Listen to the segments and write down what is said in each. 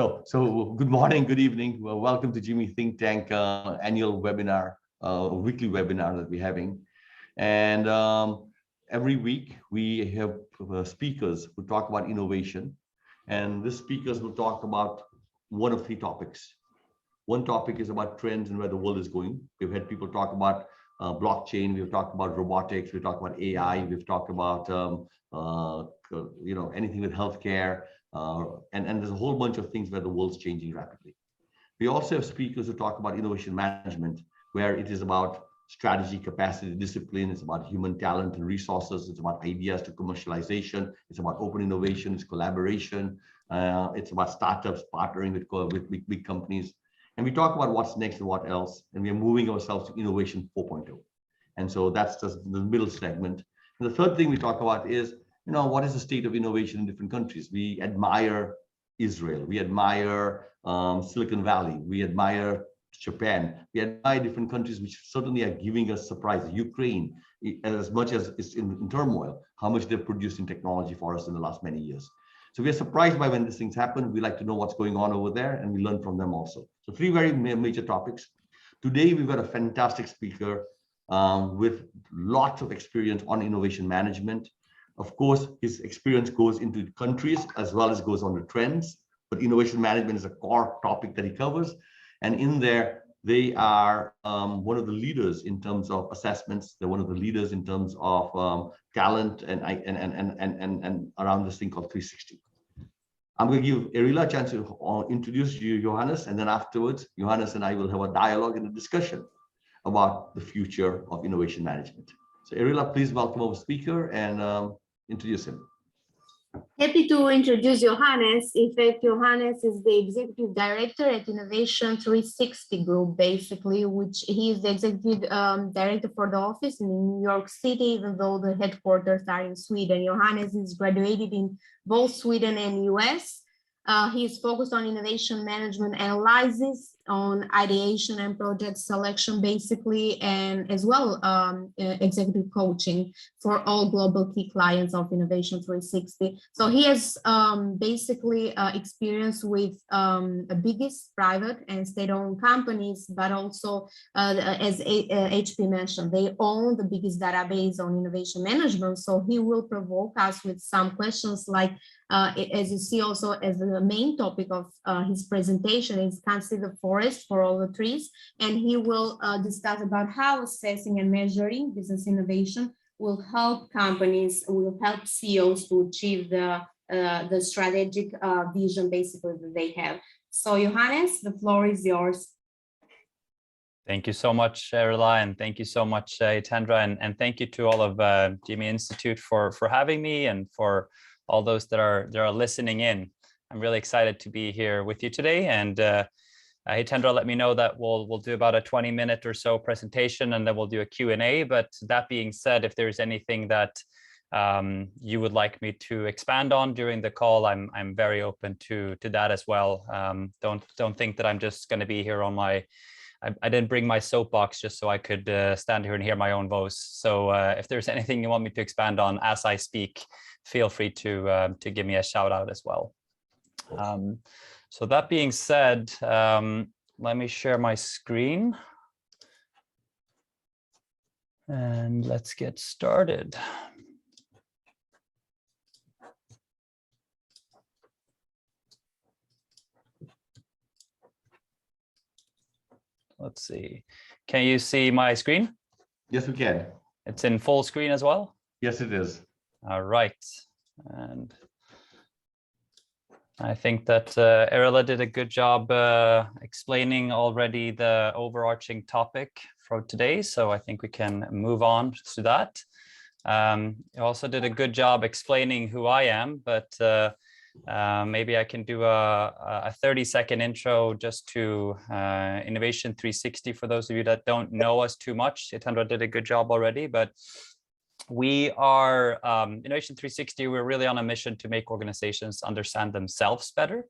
So good morning, good evening. Well, welcome to GIMI Think Tank annual webinar, weekly webinar that we're having. And every week we have speakers who talk about innovation. And the speakers will talk about one of three topics. One topic is about trends and where the world is going. We've had people talk about blockchain. We've talked about robotics. We've talked about AI. We've talked about anything with healthcare. And there's a whole bunch of things where the world's changing rapidly. We also have speakers who talk about innovation management, where it is about strategy, capacity, discipline. It's about human talent and resources. It's about ideas to commercialization. It's about open innovation. It's collaboration. It's about startups partnering with big companies. And we talk about what's next and what else. And we are moving ourselves to innovation 4.0. And so that's just the middle segment. And the third thing we talk about is, what is the state of innovation in different countries? We admire Israel. We admire Silicon Valley. We admire Japan. We admire different countries which certainly are giving us surprises. Ukraine, as much as it's in turmoil, how much they've produced in technology for us in the last many years. So we are surprised by when these things happen. We like to know what's going on over there, and we learn from them also. So three very major topics. Today, we've got a fantastic speaker with lots of experience on innovation management. Of course, his experience goes into countries as well as goes on the trends, but innovation management is a core topic that he covers. And in there, they are one of the leaders in terms of assessments. They're one of the leaders in terms of talent and around this thing called 360. I'm going to give Erila a chance to introduce you, Johannes, and then afterwards, Johannes and I will have a dialogue and a discussion about the future of innovation management. So Erila, please welcome our speaker and introduce him. Happy to introduce Johannes. In fact, Johannes is the executive director at Innovation 360 Group, basically, which he is the executive director for the office in New York City, even though the headquarters are in Sweden. Johannes is graduated in both Sweden and US. He is focused on innovation management analysis, on ideation and project selection, basically, and as well executive coaching for all global key clients of Innovation 360. So he has basically experience with the biggest private and state-owned companies, but also, as HP mentioned, they own the biggest database on innovation management. So he will provoke us with some questions like, as you see also as the main topic of his presentation is consider the forest for all the trees, and he will discuss about how assessing and measuring business innovation will help companies, will help CEOs to achieve the strategic vision basically that they have. So Johannes, the floor is yours. Thank you so much, Erila, and thank you so much, Jitendra, and thank you to all of GIMI Institute for having me and for all those that are listening in. I'm really excited to be here with you today. And Jitendra let me know that we'll do about a 20-minute or so presentation, and then we'll do a Q&A. But that being said, if there's anything that you would like me to expand on during the call, I'm very open to that as well. Don't think that I'm just going to be here on my. I didn't bring my soapbox just so I could stand here and hear my own voice. So if there's anything you want me to expand on as I speak, feel free to give me a shout out as well. So that being said, let me share my screen and let's get started. Let's see. Can you see my screen? Yes, we can. It's in full screen as well? Yes, it is. All right. And I think that Erila did a good job explaining already the overarching topic for today. So I think we can move on to that. You also did a good job explaining who I am, but maybe I can do a 30-second intro just to Innovation 360 for those of you that don't know us too much. Jitendra did a good job already, but we are Innovation 360. We're really on a mission to make organizations understand themselves better.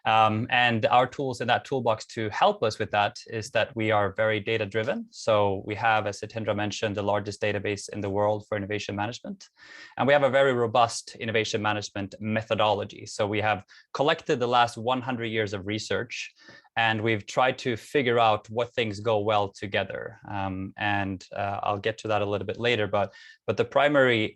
And our tools in that toolbox to help us with that is that we are very data driven. So we have, as Hitendra mentioned, the largest database in the world for innovation management. And we have a very robust innovation management methodology. So we have collected the last 100 years of research, and we've tried to figure out what things go well together. I'll get to that a little bit later, but the primary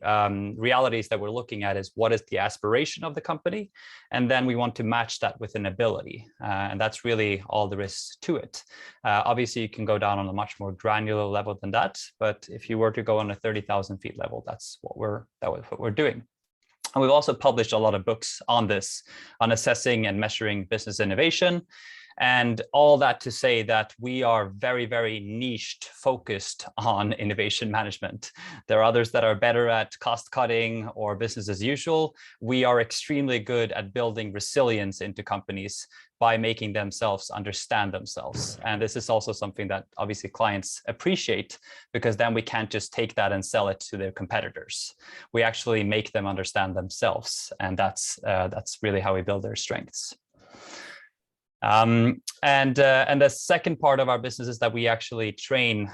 realities that we're looking at is what is the aspiration of the company, and then we want to match that with an ability, and that's really all there is to it. Obviously, you can go down on a much more granular level than that, but if you were to go on a 30,000 feet level, that's what we're doing. And we've also published a lot of books on this, on assessing and measuring business innovation. And all that to say that we are very, very niched, focused on innovation management. There are others that are better at cost cutting or business as usual. We are extremely good at building resilience into companies by making themselves understand themselves. And this is also something that obviously clients appreciate, because then we can't just take that and sell it to their competitors. We actually make them understand themselves. And that's really how we build their strengths. And the second part of our business is that we actually train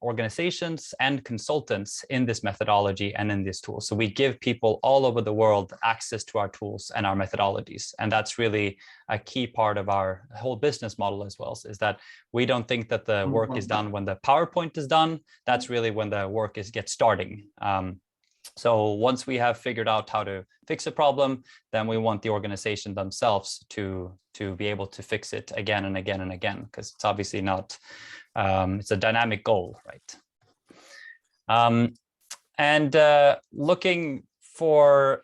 organizations and consultants in this methodology and in this tool. So we give people all over the world access to our tools and our methodologies. And that's really a key part of our whole business model as well, is that we don't think that the work is done when the PowerPoint is done. That's really when the work gets starting. So once we have figured out how to fix a problem, then we want the organization themselves to be able to fix it again and again and again, because it's obviously not, it's a dynamic goal, right? Looking forward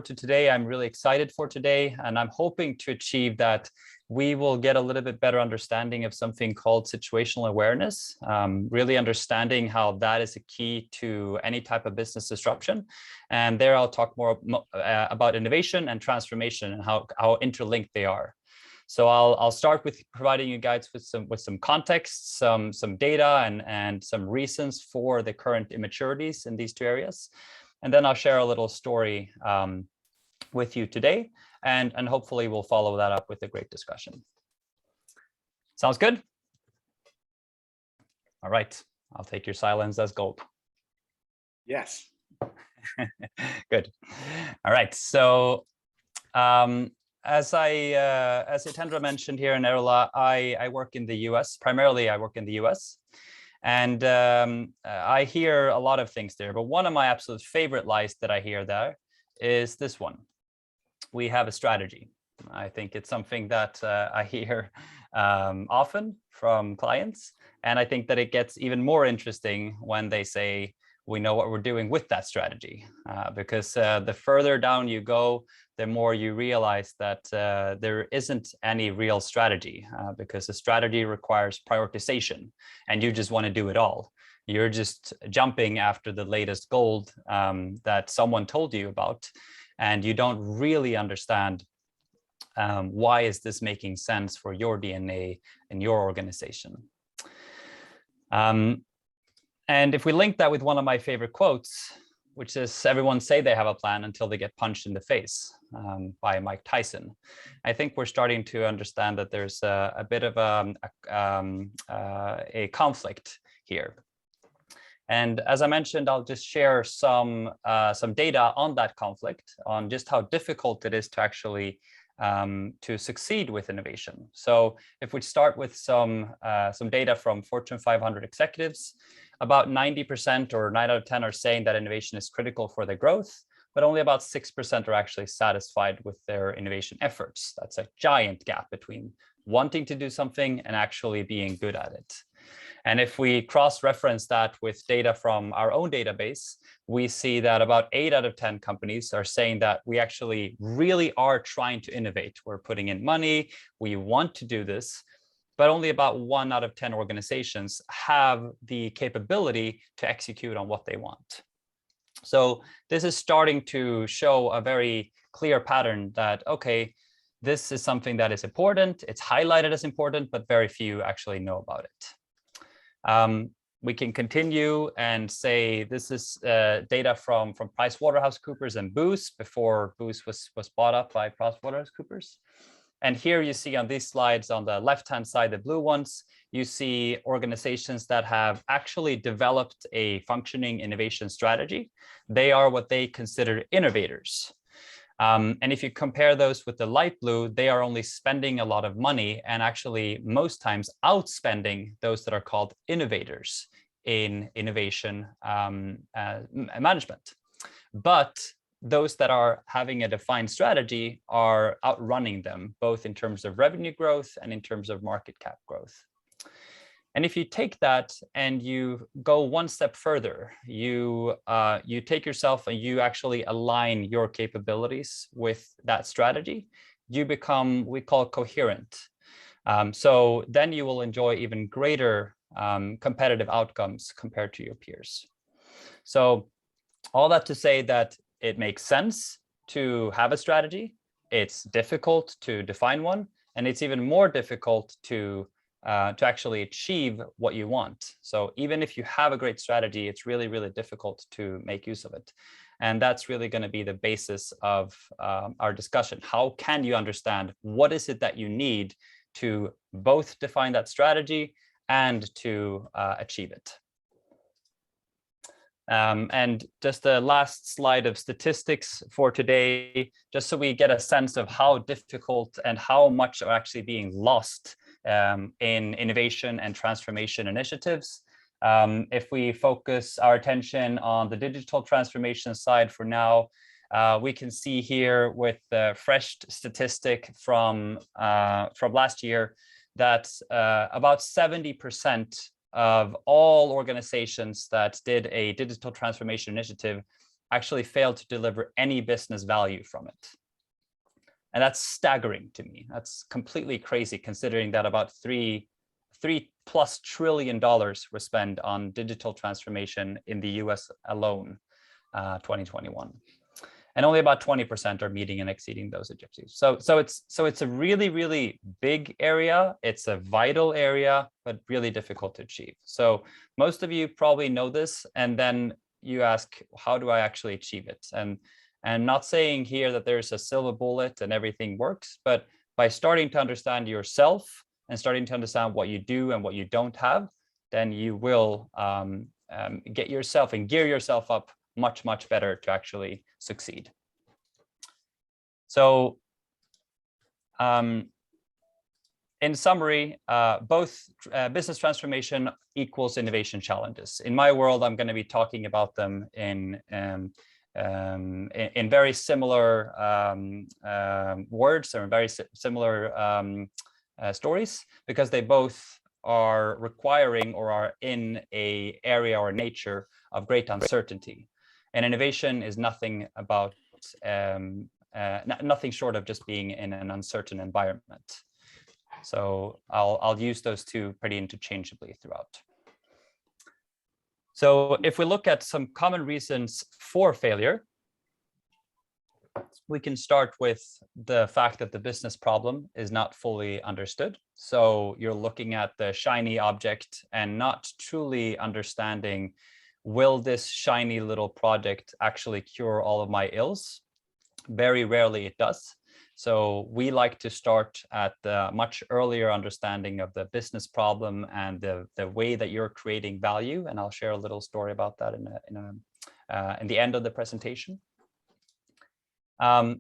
to today, I'm really excited for today, and I'm hoping to achieve that we will get a little bit better understanding of something called situational awareness, really understanding how that is a key to any type of business disruption. And there I'll talk more about innovation and transformation and how interlinked they are. So I'll start with providing you guys with some context, some data, and some reasons for the current immaturities in these two areas. And then I'll share a little story with you today. And hopefully we'll follow that up with a great discussion. Sounds good? All right, I'll take your silence as gold. Yes. Good. All right, so as Hitendra mentioned here in Erla, I work in the US. Primarily, I work in the US. And I hear a lot of things there, but one of my absolute favorite lies that I hear there is this one. We have a strategy. I think it's something that I hear often from clients. And I think that it gets even more interesting when they say, we know what we're doing with that strategy. Because the further down you go, the more you realize that there isn't any real strategy, because a strategy requires prioritization, and you just want to do it all. You're just jumping after the latest gold that someone told you about, and you don't really understand why is this making sense for your DNA and your organization. And if we link that with one of my favorite quotes, which is everyone say they have a plan until they get punched in the face, by Mike Tyson. I think we're starting to understand that there's a bit of a conflict here. And as I mentioned, I'll just share some data on that conflict, on just how difficult it is to actually to succeed with innovation. So if we start with some data from Fortune 500 executives, about 90% or 9 out of 10 are saying that innovation is critical for their growth, but only about 6% are actually satisfied with their innovation efforts. That's a giant gap between wanting to do something and actually being good at it. And if we cross-reference that with data from our own database, we see that about 8 out of 10 companies are saying that we actually really are trying to innovate. We're putting in money, we want to do this, but only about 1 out of 10 organizations have the capability to execute on what they want. So this is starting to show a very clear pattern that, okay, this is something that is important, it's highlighted as important, but very few actually know about it. we can continue and say this is data from PricewaterhouseCoopers and Booz before Booz was bought up by PricewaterhouseCoopers. And here you see on these slides on the left-hand side, the blue ones, you see organizations that have actually developed a functioning innovation strategy. They are what they consider innovators. And if you compare those with the light blue, they are only spending a lot of money and actually most times outspending those that are called innovators in innovation management. But those that are having a defined strategy are outrunning them, both in terms of revenue growth and in terms of market cap growth. And if you take that and you go one step further, you take yourself and you actually align your capabilities with that strategy, you become, we call it coherent. So then you will enjoy even greater competitive outcomes compared to your peers. So all that to say that it makes sense to have a strategy. It's difficult to define one, and it's even more difficult to actually achieve what you want. So even if you have a great strategy, it's really, really difficult to make use of it. And that's really going to be the basis of our discussion. How can you understand what is it that you need to both define that strategy and to achieve it? And just the last slide of statistics for today, just so we get a sense of how difficult and how much are actually being lost in innovation and transformation initiatives. If we focus our attention on the digital transformation side for now, we can see here with the fresh statistic from last year that about 70% of all organizations that did a digital transformation initiative actually failed to deliver any business value from it. And that's staggering to me. That's completely crazy considering that about $3+ trillion was spent on digital transformation in the US alone, 2021. And only about 20% are meeting and exceeding those objectives. So it's a really, really big area. It's a vital area, but really difficult to achieve. So most of you probably know this, and then you ask, how do I actually achieve it? And not saying here that there's a silver bullet and everything works, but by starting to understand yourself and starting to understand what you do and what you don't have, then you will get yourself and gear yourself up much, much better to actually succeed. So in summary, both business transformation equals innovation challenges. In my world, I'm going to be talking about them in very similar words or very similar stories, because they both are requiring or are in a area or nature of great uncertainty. And innovation is nothing about nothing short of just being in an uncertain environment. So I'll use those two pretty interchangeably throughout. So if we look at some common reasons for failure, we can start with the fact that the business problem is not fully understood. So you're looking at the shiny object and not truly understanding, will this shiny little project actually cure all of my ills? Very rarely it does. So we like to start at the much earlier understanding of the business problem and the way that you're creating value. And I'll share a little story about that in the end of the presentation.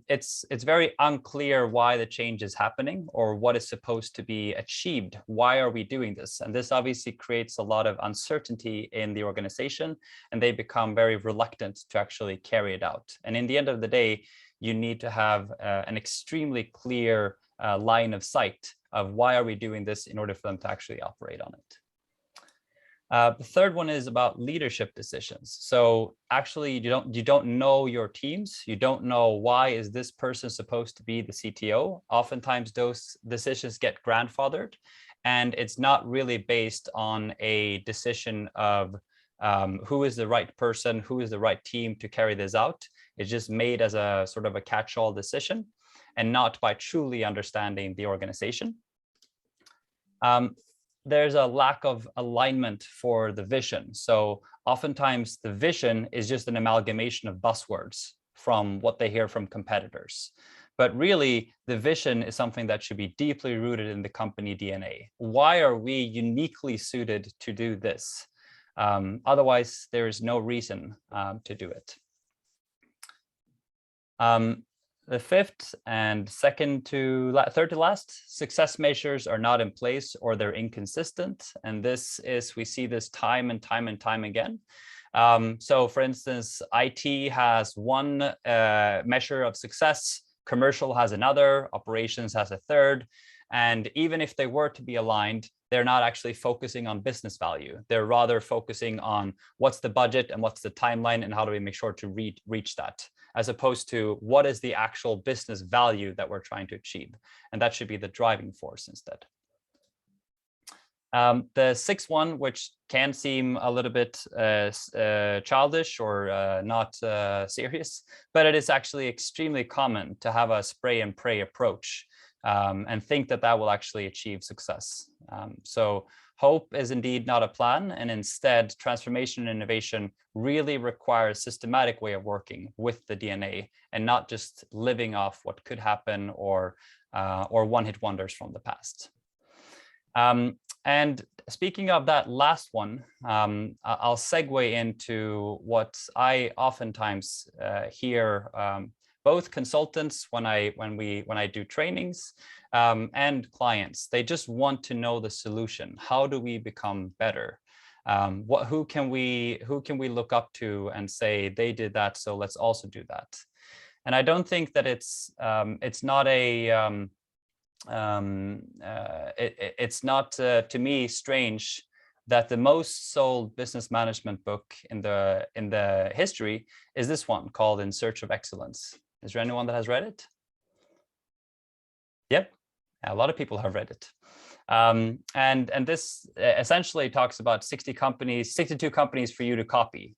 It's very unclear why the change is happening or what is supposed to be achieved. Why are we doing this? And this obviously creates a lot of uncertainty in the organization, and they become very reluctant to actually carry it out. And in the end of the day, you need to have an extremely clear line of sight of why are we doing this in order for them to actually operate on it. The third one is about leadership decisions. So actually, you don't know your teams. You don't know why is this person supposed to be the CTO. Oftentimes, those decisions get grandfathered, and it's not really based on a decision of who is the right person, who is the right team to carry this out. It's just made as a sort of a catch-all decision, and not by truly understanding the organization. there's a lack of alignment for the vision. So oftentimes the vision is just an amalgamation of buzzwords from what they hear from competitors. But really, the vision is something that should be deeply rooted in the company DNA. Why are we uniquely suited to do this? Otherwise, there is no reason to do it. The fifth and third to last, success measures are not in place or they're inconsistent. And we see this time and time again. So for instance, IT has one measure of success, commercial has another, operations has a third. And even if they were to be aligned, they're not actually focusing on business value. They're rather focusing on what's the budget and what's the timeline and how do we make sure to reach that, as opposed to what is the actual business value that we're trying to achieve. And that should be the driving force instead. The sixth one, which can seem a little bit childish or not serious, but it is actually extremely common to have a spray and pray approach and think that that will actually achieve success. So hope is indeed not a plan, and instead transformation and innovation really requires a systematic way of working with the DNA and not just living off what could happen or one-hit wonders from the past. And speaking of that last one, I'll segue into what I oftentimes hear both consultants when I do trainings and clients. They just want to know the solution. How do we become better? Who can we look up to and say they did that, so let's also do that? And I don't think that it's not a it's not to me strange that the most sold business management book in the history is this one called In Search of Excellence. Is there anyone that has read it? Yep, a lot of people have read it. And this essentially talks about 62 companies for you to copy.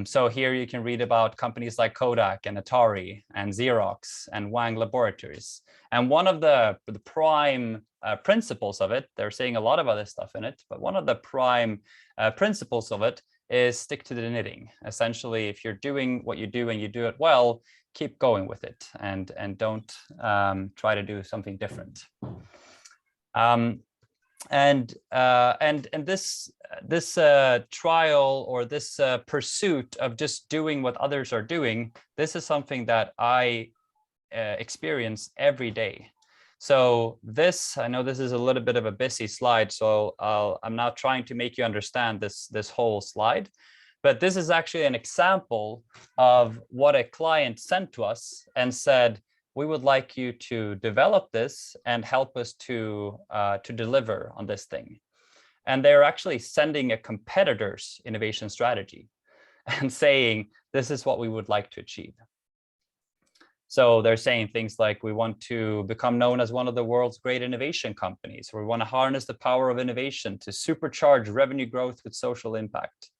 So here you can read about companies like Kodak and Atari and Xerox and Wang Laboratories. And one of the prime principles of it, they're saying a lot of other stuff in it, but one of the prime principles of it is stick to the knitting. Essentially, if you're doing what you do and you do it well, keep going with it and don't try to do something different. And this trial or this pursuit of just doing what others are doing, this is something that I experience every day. So I know this is a little bit of a busy slide, so I'm not trying to make you understand this whole slide, but this is actually an example of what a client sent to us and said, we would like you to develop this and help us to deliver on this thing. And they're actually sending a competitor's innovation strategy and saying, this is what we would like to achieve. So they're saying things like, we want to become known as one of the world's great innovation companies, or we want to harness the power of innovation to supercharge revenue growth with social impact.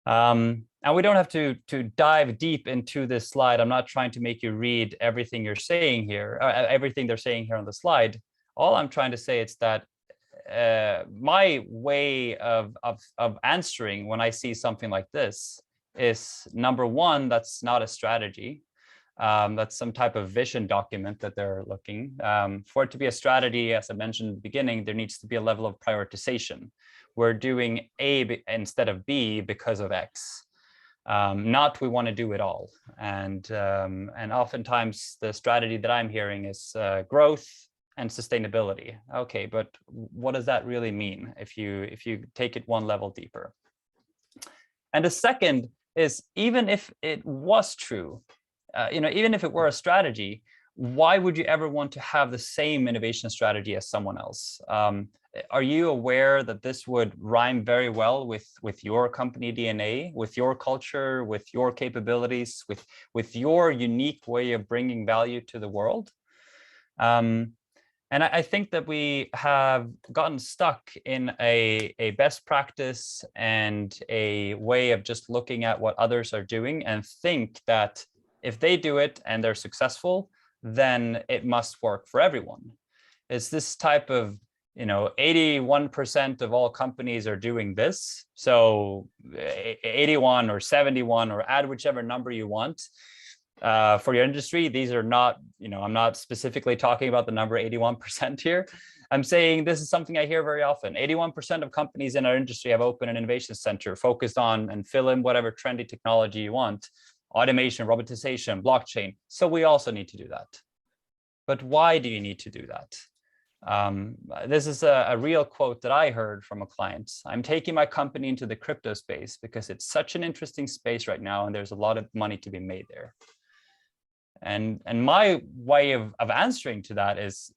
And we don't have to dive deep into this slide. I'm not trying to make you read everything you're saying here, everything they're saying here on the slide. All I'm trying to say is that my way of answering when I see something like this is, number one, that's not a strategy. That's some type of vision document that they're looking. For it to be a strategy, as I mentioned at the beginning, there needs to be a level of prioritization. We're doing A instead of B because of X. Not we want to do it all. And oftentimes the strategy that I'm hearing is growth and sustainability. Okay, but what does that really mean if you take it one level deeper? And the second is, even if it was true, even if it were a strategy, why would you ever want to have the same innovation strategy as someone else? Are you aware that this would rhyme very well with your company DNA, with your culture, with your capabilities, with your unique way of bringing value to the world? And I think that we have gotten stuck in a best practice and a way of just looking at what others are doing and think that if they do it and they're successful, then it must work for everyone. It's this type of 81% of all companies are doing this. So 81 or 71, or add whichever number you want for your industry. These are not, I'm not specifically talking about the number 81% here. I'm saying this is something I hear very often. 81% of companies in our industry have opened an innovation center focused on and fill in whatever trendy technology you want, automation, robotization, blockchain. So we also need to do that. But why do you need to do that? This is a real quote that I heard from a client. I'm taking my company into the crypto space because it's such an interesting space right now, and there's a lot of money to be made there. And my way of answering to that is,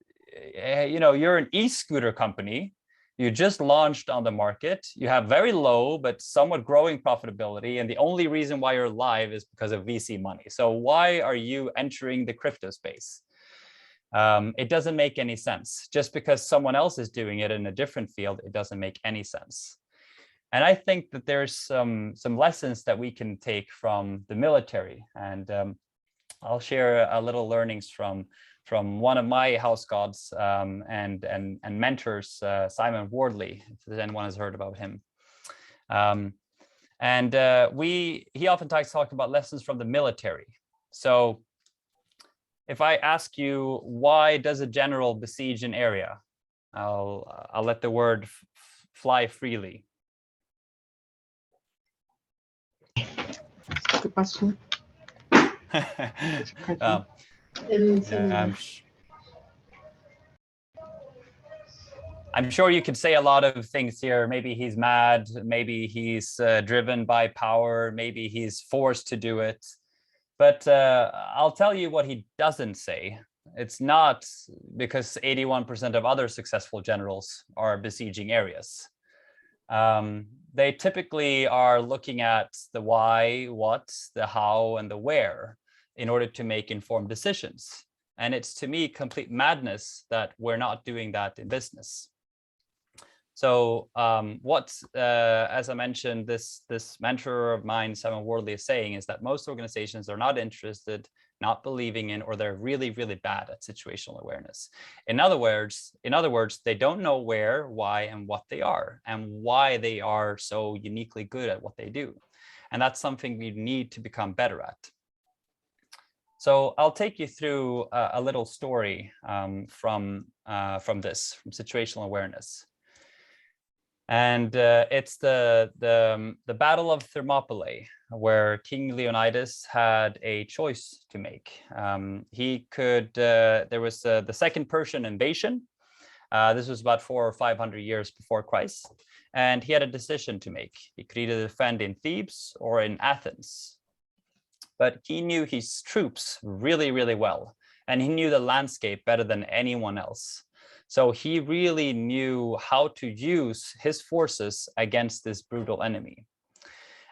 you're an e-scooter company. You just launched on the market. You have very low but somewhat growing profitability, and the only reason why you're live is because of VC money. So why are you entering the crypto space? It doesn't make any sense. Just because someone else is doing it in a different field, it doesn't make any sense. And I think that there's some lessons that we can take from the military. And I'll share a little learnings from one of my house gods and mentors, Simon Wardley, if anyone has heard about him. He oftentimes talks about lessons from the military. So if I ask you, why does a general besiege an area? I'll let the word fly freely. That's a good question. I'm sure you could say a lot of things here. Maybe he's mad, maybe he's driven by power, maybe he's forced to do it. But I'll tell you what he doesn't say. It's not because 81% of other successful generals are besieging areas. They typically are looking at the why, what, the how, and the where in order to make informed decisions. And it's, to me, complete madness that we're not doing that in business. So as I mentioned, this mentor of mine, Simon Wardley, is saying is that most organizations are not interested, not believing in, or they're really, really bad at situational awareness. In other words, they don't know where, why, and what they are, and why they are so uniquely good at what they do. And that's something we need to become better at. So I'll take you through a little story from situational awareness. And it's the Battle of Thermopylae, where King Leonidas had a choice to make. There was the second Persian invasion. This was about 400 or 500 years before Christ. And he had a decision to make. He could either defend in Thebes or in Athens. But he knew his troops really, really well. And he knew the landscape better than anyone else. So he really knew how to use his forces against this brutal enemy.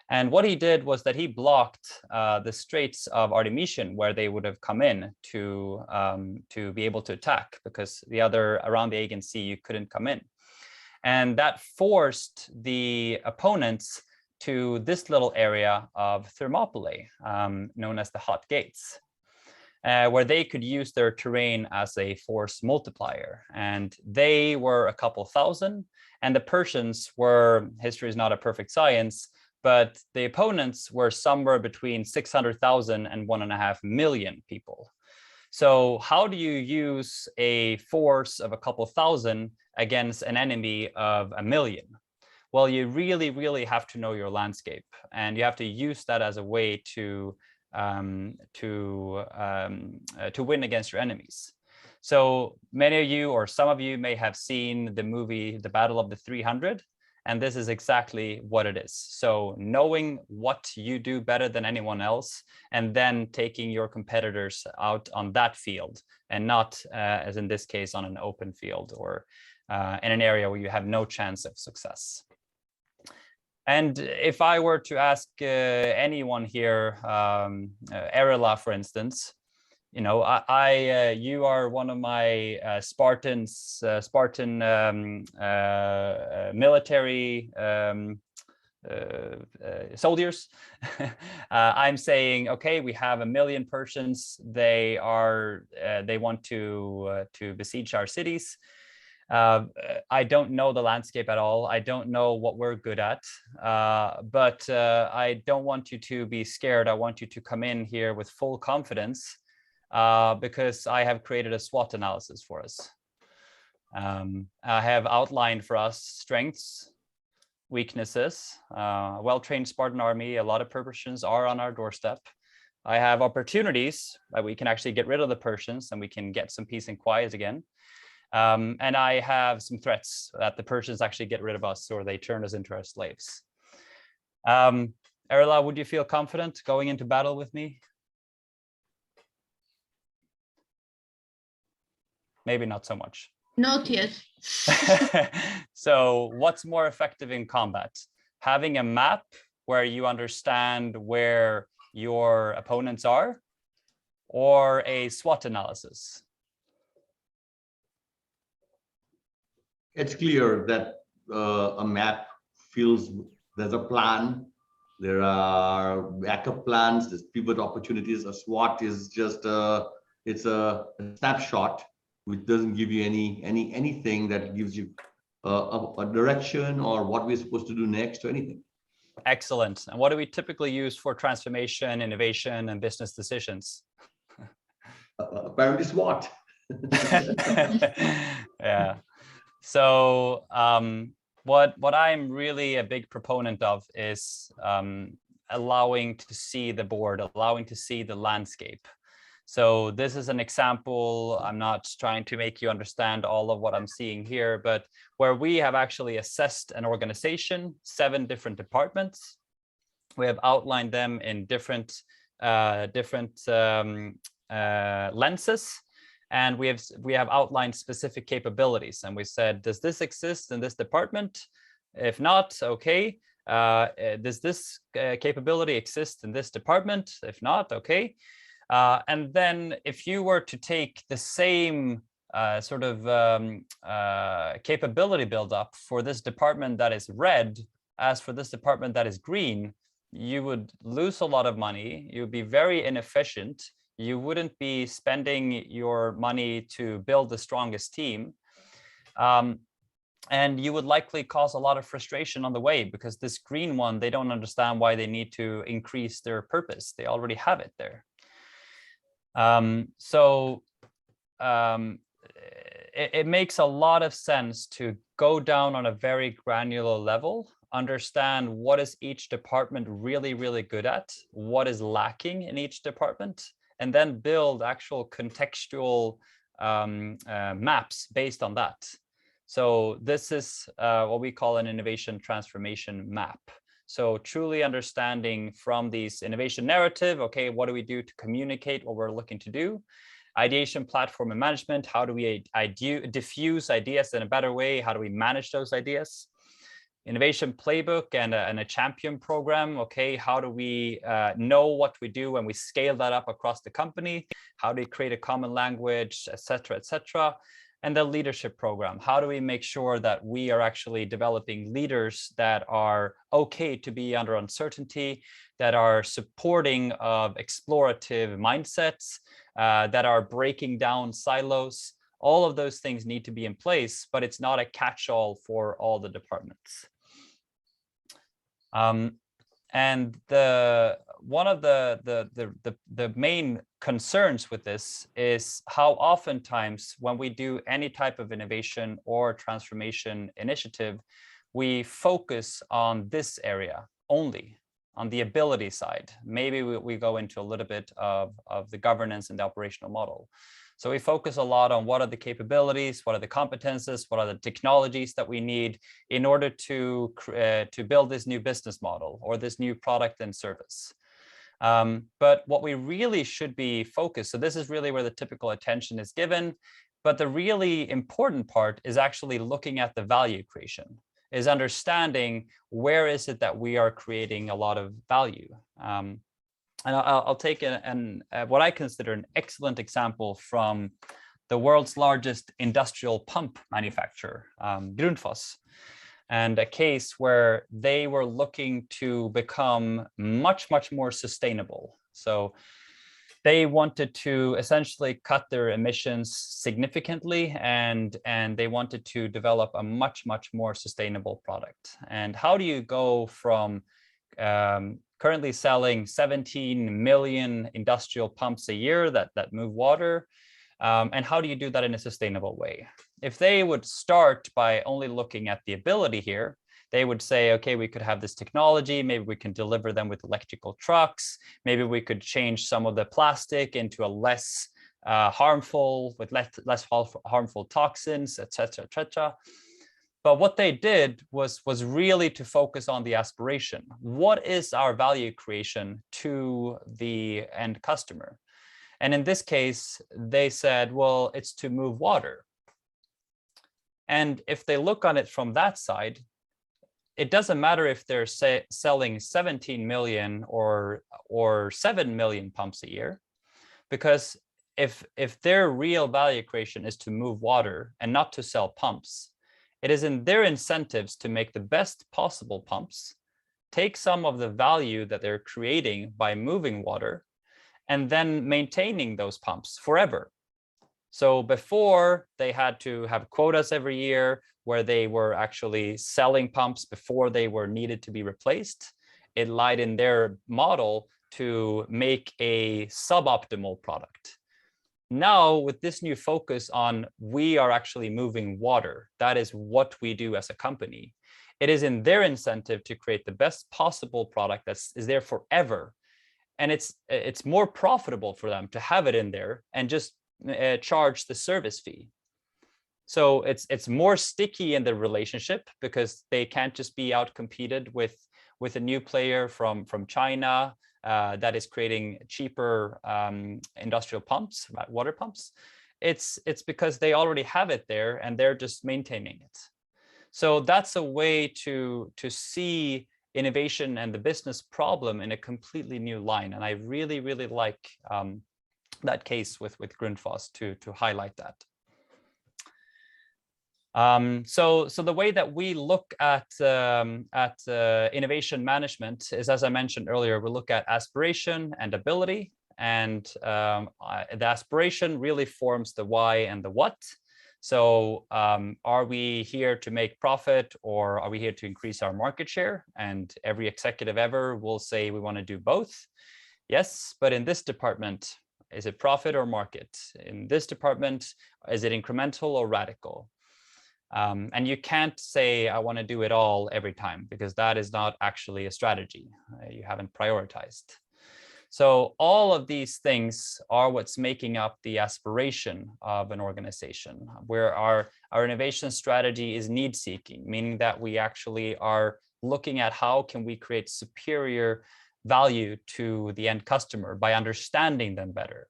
And what he did was that he blocked the Straits of Artemisium, where they would have come in to be able to attack, because around the Aegean Sea, you couldn't come in. And that forced the opponents to this little area of Thermopylae, known as the Hot Gates. Where they could use their terrain as a force multiplier. And they were a couple thousand, and the Persians were, history is not a perfect science, but the opponents were somewhere between 600,000 and 1.5 million people. So how do you use a force of a couple thousand against an enemy of 1 million? Well, you really, really have to know your landscape, and you have to use that as a way to win against your enemies. So many of you, or some of you, may have seen the movie The Battle of the 300, and this is exactly what it is. So knowing what you do better than anyone else, and then taking your competitors out on that field, and not, as in this case, on an open field or in an area where you have no chance of success. And if I were to ask anyone here, Erela, for instance, you are one of my Spartan military soldiers. I'm saying, okay, we have 1 million Persians. They want to besiege our cities. I don't know the landscape at all. I don't know what we're good at, but I don't want you to be scared. I want you to come in here with full confidence because I have created a SWOT analysis for us. I have outlined for us strengths, weaknesses, well-trained Spartan army, a lot of Persians are on our doorstep. I have opportunities that we can actually get rid of the Persians and we can get some peace and quiet again. And I have some threats that the Persians actually get rid of us or they turn us into our slaves. Erla, would you feel confident going into battle with me? Maybe not so much. Not yet. So what's more effective in combat? Having a map where you understand where your opponents are, or a SWOT analysis? It's clear that a map feels there's a plan, there are backup plans, there's pivot opportunities. A SWOT is just it's a snapshot which doesn't give you anything that gives you a direction or what we're supposed to do next or anything. Excellent. And what do we typically use for transformation, innovation, and business decisions? Apparently SWOT. Yeah. So what I'm really a big proponent of is allowing to see the board, allowing to see the landscape. So this is an example. I'm not trying to make you understand all of what I'm seeing here, but where we have actually assessed an organization, 7 different departments. We have outlined them in different lenses, and we have outlined specific capabilities. And we said, does this exist in this department? If not, okay. Does this capability exist in this department? If not, okay. And then if you were to take the same capability build up for this department that is red as for this department that is green, you would lose a lot of money. You would be very inefficient. You wouldn't be spending your money to build the strongest team. And you would likely cause a lot of frustration on the way because this green one, they don't understand why they need to increase their purpose. They already have it there. It makes a lot of sense to go down on a very granular level, understand what is each department really, really good at, what is lacking in each department, and then build actual contextual maps based on that. So this is what we call an innovation transformation map. So truly understanding from these innovation narrative, okay, what do we do to communicate what we're looking to do? Ideation, platform, and management. How do we diffuse ideas in a better way? How do we manage those ideas? Innovation playbook and a champion program. Okay, how do we know what we do when we scale that up across the company? How do we create a common language, et cetera, et cetera? And the leadership program. How do we make sure that we are actually developing leaders that are okay to be under uncertainty, that are supporting of explorative mindsets, that are breaking down silos? All of those things need to be in place, but it's not a catch-all for all the departments. And one of the main concerns with this is how oftentimes when we do any type of innovation or transformation initiative, we focus on this area only, on the ability side. Maybe we go into a little bit of the governance and the operational model. So we focus a lot on what are the capabilities, what are the competences, what are the technologies that we need in order to build this new business model or this new product and service. But what we really should be focused, so this is really where the typical attention is given, but the really important part is actually looking at the value creation, is understanding where is it that we are creating a lot of value. And I'll take what I consider an excellent example from the world's largest industrial pump manufacturer, Grundfos, and a case where they were looking to become much, much more sustainable. So they wanted to essentially cut their emissions significantly, and they wanted to develop a much more sustainable product. And how do you go from currently selling 17 million industrial pumps a year that move water, and how do you do that in a sustainable way? If they would start by only looking at the ability here, they would say, okay, we could have this technology, maybe we can deliver them with electrical trucks, maybe we could change some of the plastic into a less harmful, with less harmful toxins, etc., etc. But what they did was really to focus on the aspiration. What is our value creation to the end customer? And in this case, they said, well, it's to move water. And if they look on it from that side, it doesn't matter if they're selling 17 million or 7 million pumps a year, because if their real value creation is to move water and not to sell pumps, it is in their incentives to make the best possible pumps, take some of the value that they're creating by moving water, and then maintaining those pumps forever. So before, they had to have quotas every year where they were actually selling pumps before they were needed to be replaced. It lied in their model to make a suboptimal product. Now, with this new focus on we are actually moving water, that is what we do as a company, it is in their incentive to create the best possible product that is there forever. And it's more profitable for them to have it in there and just charge the service fee. So it's more sticky in the relationship because they can't just be outcompeted with a new player from China that is creating cheaper industrial pumps, water pumps. It's because they already have it there and they're just maintaining it. So that's a way to see innovation and the business problem in a completely new line. And I really like that case with Grundfos to highlight that. So the way that we look at innovation management is, as I mentioned earlier, we look at aspiration and ability, and the aspiration really forms the why and the what. So are we here to make profit, or are we here to increase our market share? And every executive ever will say we want to do both. Yes, but in this department, is it profit or market? In this department, is it incremental or radical? And you can't say, I want to do it all every time, because that is not actually a strategy. You haven't prioritized. So all of these things are what's making up the aspiration of an organization, where our innovation strategy is need seeking, meaning that we actually are looking at how can we create superior value to the end customer by understanding them better.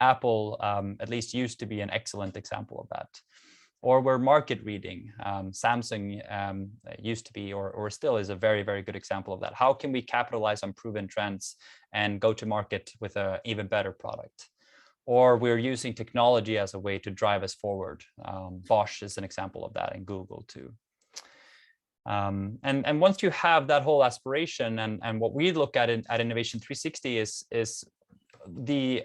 Apple at least used to be an excellent example of that. Or we're market reading. Samsung used to be, or still is, a very good example of that. How can we capitalize on proven trends and go to market with an even better product? Or we're using technology as a way to drive us forward. Bosch is an example of that, and Google too. And once you have that whole aspiration, and what we look at Innovation 360 is the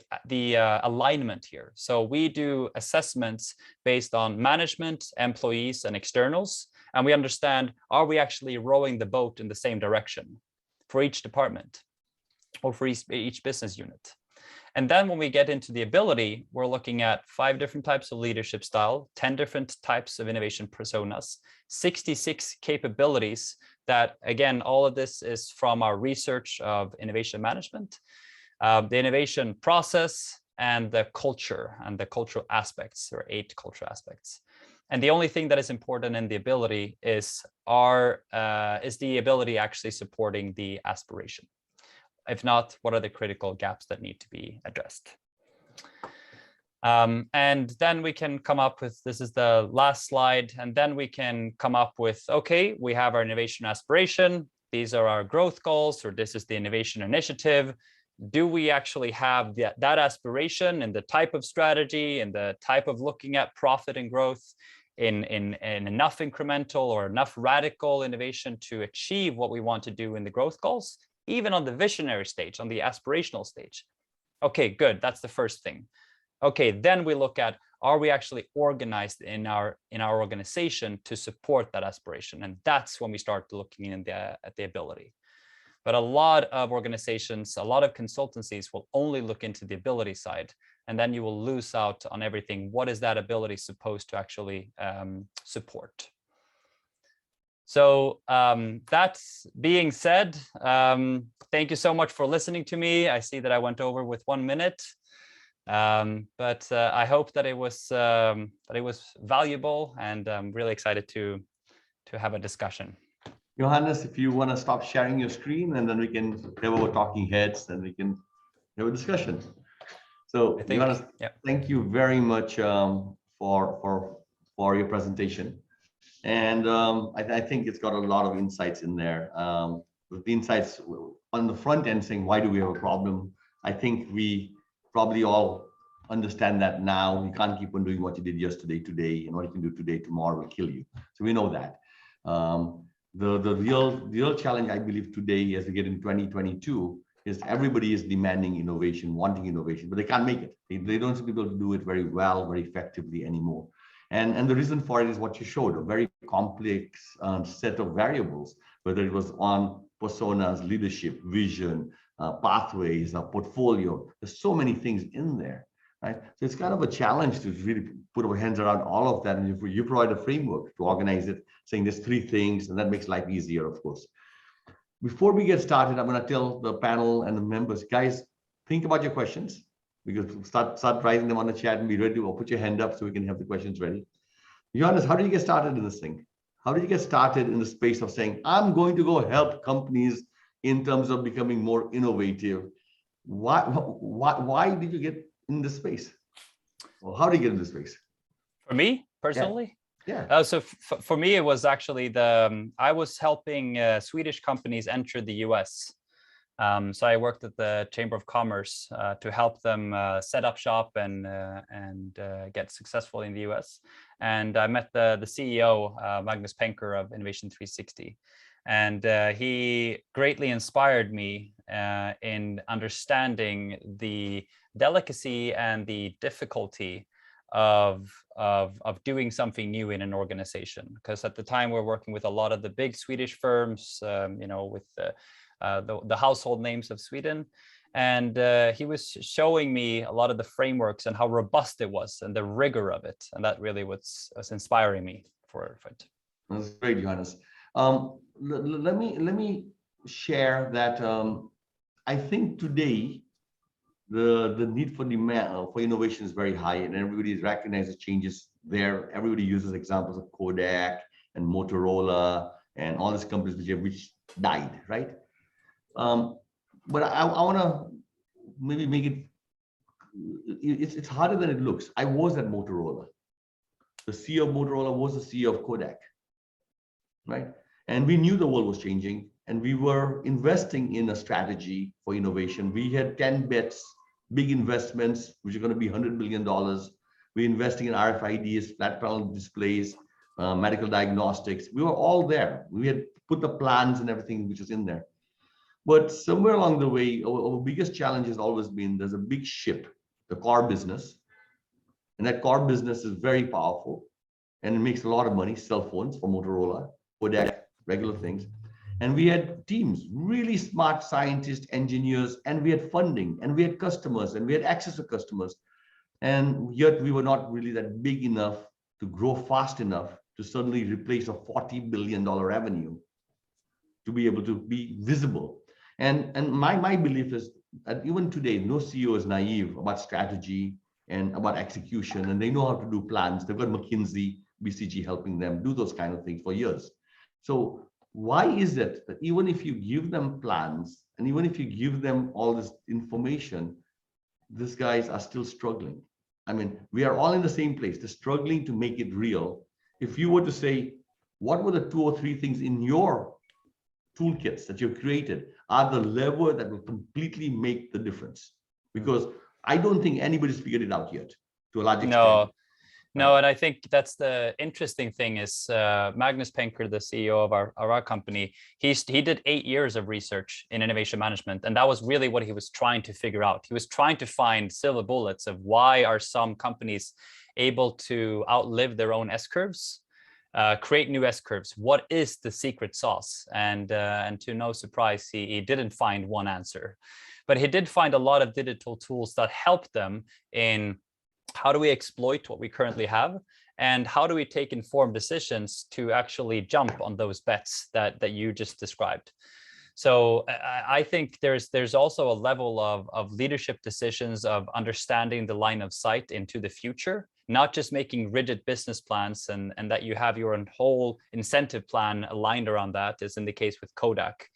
alignment here. So we do assessments based on management, employees, and externals, and we understand, are we actually rowing the boat in the same direction for each department or for each business unit? And then when we get into the ability, we're looking at 5 different types of leadership style, 10 different types of innovation personas, 66 capabilities that, again, all of this is from our research of innovation management. The innovation process and the culture and the cultural aspects. There are 8 cultural aspects. And the only thing that is important in the ability is the ability actually supporting the aspiration? If not, what are the critical gaps that need to be addressed? And then we can come up with, this is the last slide, and then we can come up with, okay, we have our innovation aspiration. These are our growth goals, or this is the innovation initiative. Do we actually have that aspiration and the type of strategy and the type of looking at profit and growth in enough incremental or enough radical innovation to achieve what we want to do in the growth goals, even on the visionary stage, on the aspirational stage? Okay, good. That's the first thing. Okay, then we look at, are we actually organized in our organization to support that aspiration? And that's when we start looking at the ability. But a lot of organizations, a lot of consultancies will only look into the ability side, and then you will lose out on everything. What is that ability supposed to actually support? So that being said, thank you so much for listening to me. I see that I went over with 1 minute, but I hope that it was valuable, and I'm really excited to have a discussion. Johannes, if you want to stop sharing your screen, and then we can have our talking heads, and we can have a discussion. So, Johannes, yeah. Thank you very much for your presentation. And I think it's got a lot of insights in there. With the insights on the front end saying, why do we have a problem? I think we probably all understand that now. You can't keep on doing what you did yesterday, today, and what you can do today, tomorrow will kill you. So we know that. The real challenge, I believe, today as we get in 2022 is everybody is demanding innovation, wanting innovation, but they can't make it. They don't seem to be able to do it very well, very effectively anymore. And the reason for it is what you showed, a very complex set of variables, whether it was on personas, leadership, vision, pathways, portfolio. There's so many things in there, right? So it's kind of a challenge to really put our hands around all of that. And if you provide a framework to organize it, saying there's 3 things, and that makes life easier, of course. Before we get started, I'm going to tell the panel and the members, guys, think about your questions. Because start writing them on the chat and be ready, or put your hand up so we can have the questions ready. Johannes, how did you get started in this thing? How did you get started in the space of saying, I'm going to go help companies in terms of becoming more innovative? Why did you get in this space? Or how did you get in this space? For me personally? Yeah. So for me, it was actually I was helping Swedish companies enter the US. So I worked at the Chamber of Commerce to help them set up shop and get successful in the US. And I met the CEO, Magnus Penker of Innovation 360. And he greatly inspired me in understanding the delicacy and the difficulty of doing something new in an organization. Because at the time we're working with a lot of the big Swedish firms, with the household names of Sweden, and he was showing me a lot of the frameworks and how robust it was and the rigor of it, and that really was inspiring me for it. That's great, Johannes. Let me share that I think today the need for demand for innovation is very high, and everybody recognizes changes there. Everybody uses examples of Kodak and Motorola and all these companies which died, right? But I want to maybe make it, it's harder than it looks. I was at Motorola. The CEO of Motorola was the CEO of Kodak, right? And we knew the world was changing, and we were investing in a strategy for innovation. We had 10 bets, big investments, which are going to be $100 billion. We're investing in RFIDs, flat panel displays, medical diagnostics. We were all there. We had put the plans and everything which was in there. But somewhere along the way, our biggest challenge has always been there's a big ship, the car business. And that car business is very powerful, and it makes a lot of money, cell phones for Motorola, Kodak, regular things. And we had teams, really smart scientists, engineers, and we had funding, and we had customers, and we had access to customers. And yet we were not really that big enough to grow fast enough to suddenly replace a $40 billion revenue to be able to be visible. And my belief is that even today, no CEO is naive about strategy and about execution, and they know how to do plans. They've got McKinsey, BCG helping them do those kind of things for years. So why is it that even if you give them plans and even if you give them all this information, these guys are still struggling? I mean, we are all in the same place. They're struggling to make it real. If you were to say, what were the 2 or 3 things in your toolkits that you've created are the lever that will completely make the difference? Because I don't think anybody's figured it out yet to a large extent. No, and I think that's the interesting thing is Magnus Penker, the CEO of our company, he did 8 years of research in innovation management, and that was really what he was trying to figure out. He was trying to find silver bullets of why are some companies able to outlive their own S-curves, create new S-curves. What is the secret sauce? And to no surprise, he didn't find one answer, but he did find a lot of digital tools that help them in how do we exploit what we currently have, and how do we take informed decisions to actually jump on those bets that you just described. So I think there's also a level of leadership decisions, of understanding the line of sight into the future, not just making rigid business plans and that you have your whole incentive plan aligned around that, as in the case with Kodak.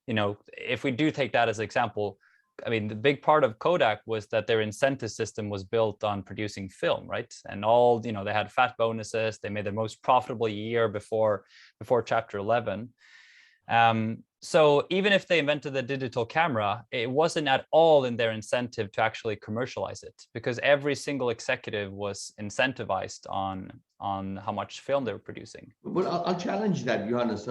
You know, if we do take that as an example, I mean, the big part of Kodak was that their incentive system was built on producing film, right? And all, you know, they had fat bonuses. They made the most profitable year before Chapter 11. So even if they invented the digital camera, it wasn't at all in their incentive to actually commercialize it, because every single executive was incentivized on how much film they were producing. Well, I'll challenge that, Johannes.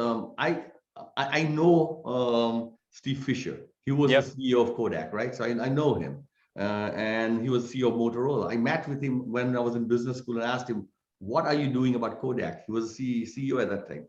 I know Steve Fisher. He was the CEO of Kodak, right? So I know him. And he was CEO of Motorola. I met with him when I was in business school and asked him, what are you doing about Kodak? He was the CEO at that time.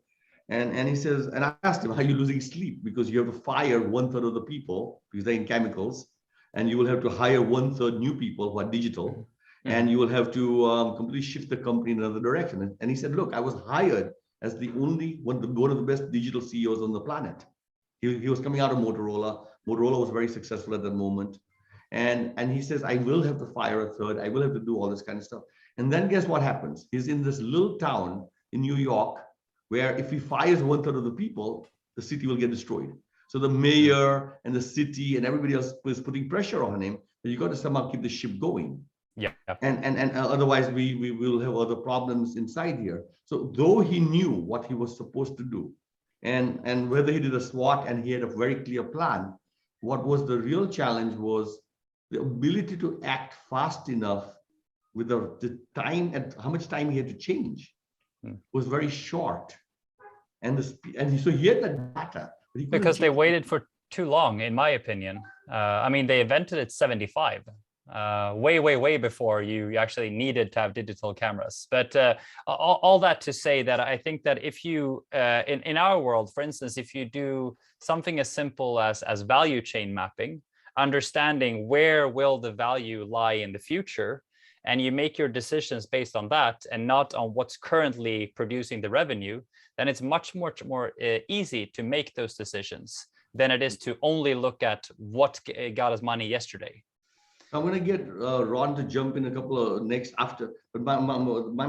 And he says, and I asked him, are you losing sleep? Because you have to fire 1/3 of the people because they're in chemicals, and you will have to hire 1/3 new people who are digital, and you will have to completely shift the company in another direction. And he said, look, I was hired as the only one of the best digital CEOs on the planet. He was coming out of Motorola. Motorola was very successful at that moment. And he says, I will have to fire a third. I will have to do all this kind of stuff. And then guess what happens? He's in this little town in New York, where if he fires 1/3 of the people, the city will get destroyed. So the mayor and the city and everybody else is putting pressure on him. But you got to somehow keep the ship going. Yeah. And otherwise we will have other problems inside here. So though he knew what he was supposed to do, and whether he did a SWOT and he had a very clear plan, what was the real challenge was the ability to act fast enough with the time and how much time he had to change was very short. So he had that data. Because they waited for too long, in my opinion. I mean, they invented it 75. Way before you actually needed to have digital cameras. But all that to say that I think that if you, in our world, for instance, if you do something as simple as value chain mapping, understanding where will the value lie in the future, and you make your decisions based on that and not on what's currently producing the revenue, then it's much more easy to make those decisions than it is to only look at what got us money yesterday. I'm going to get Ron to jump in a couple of next after. But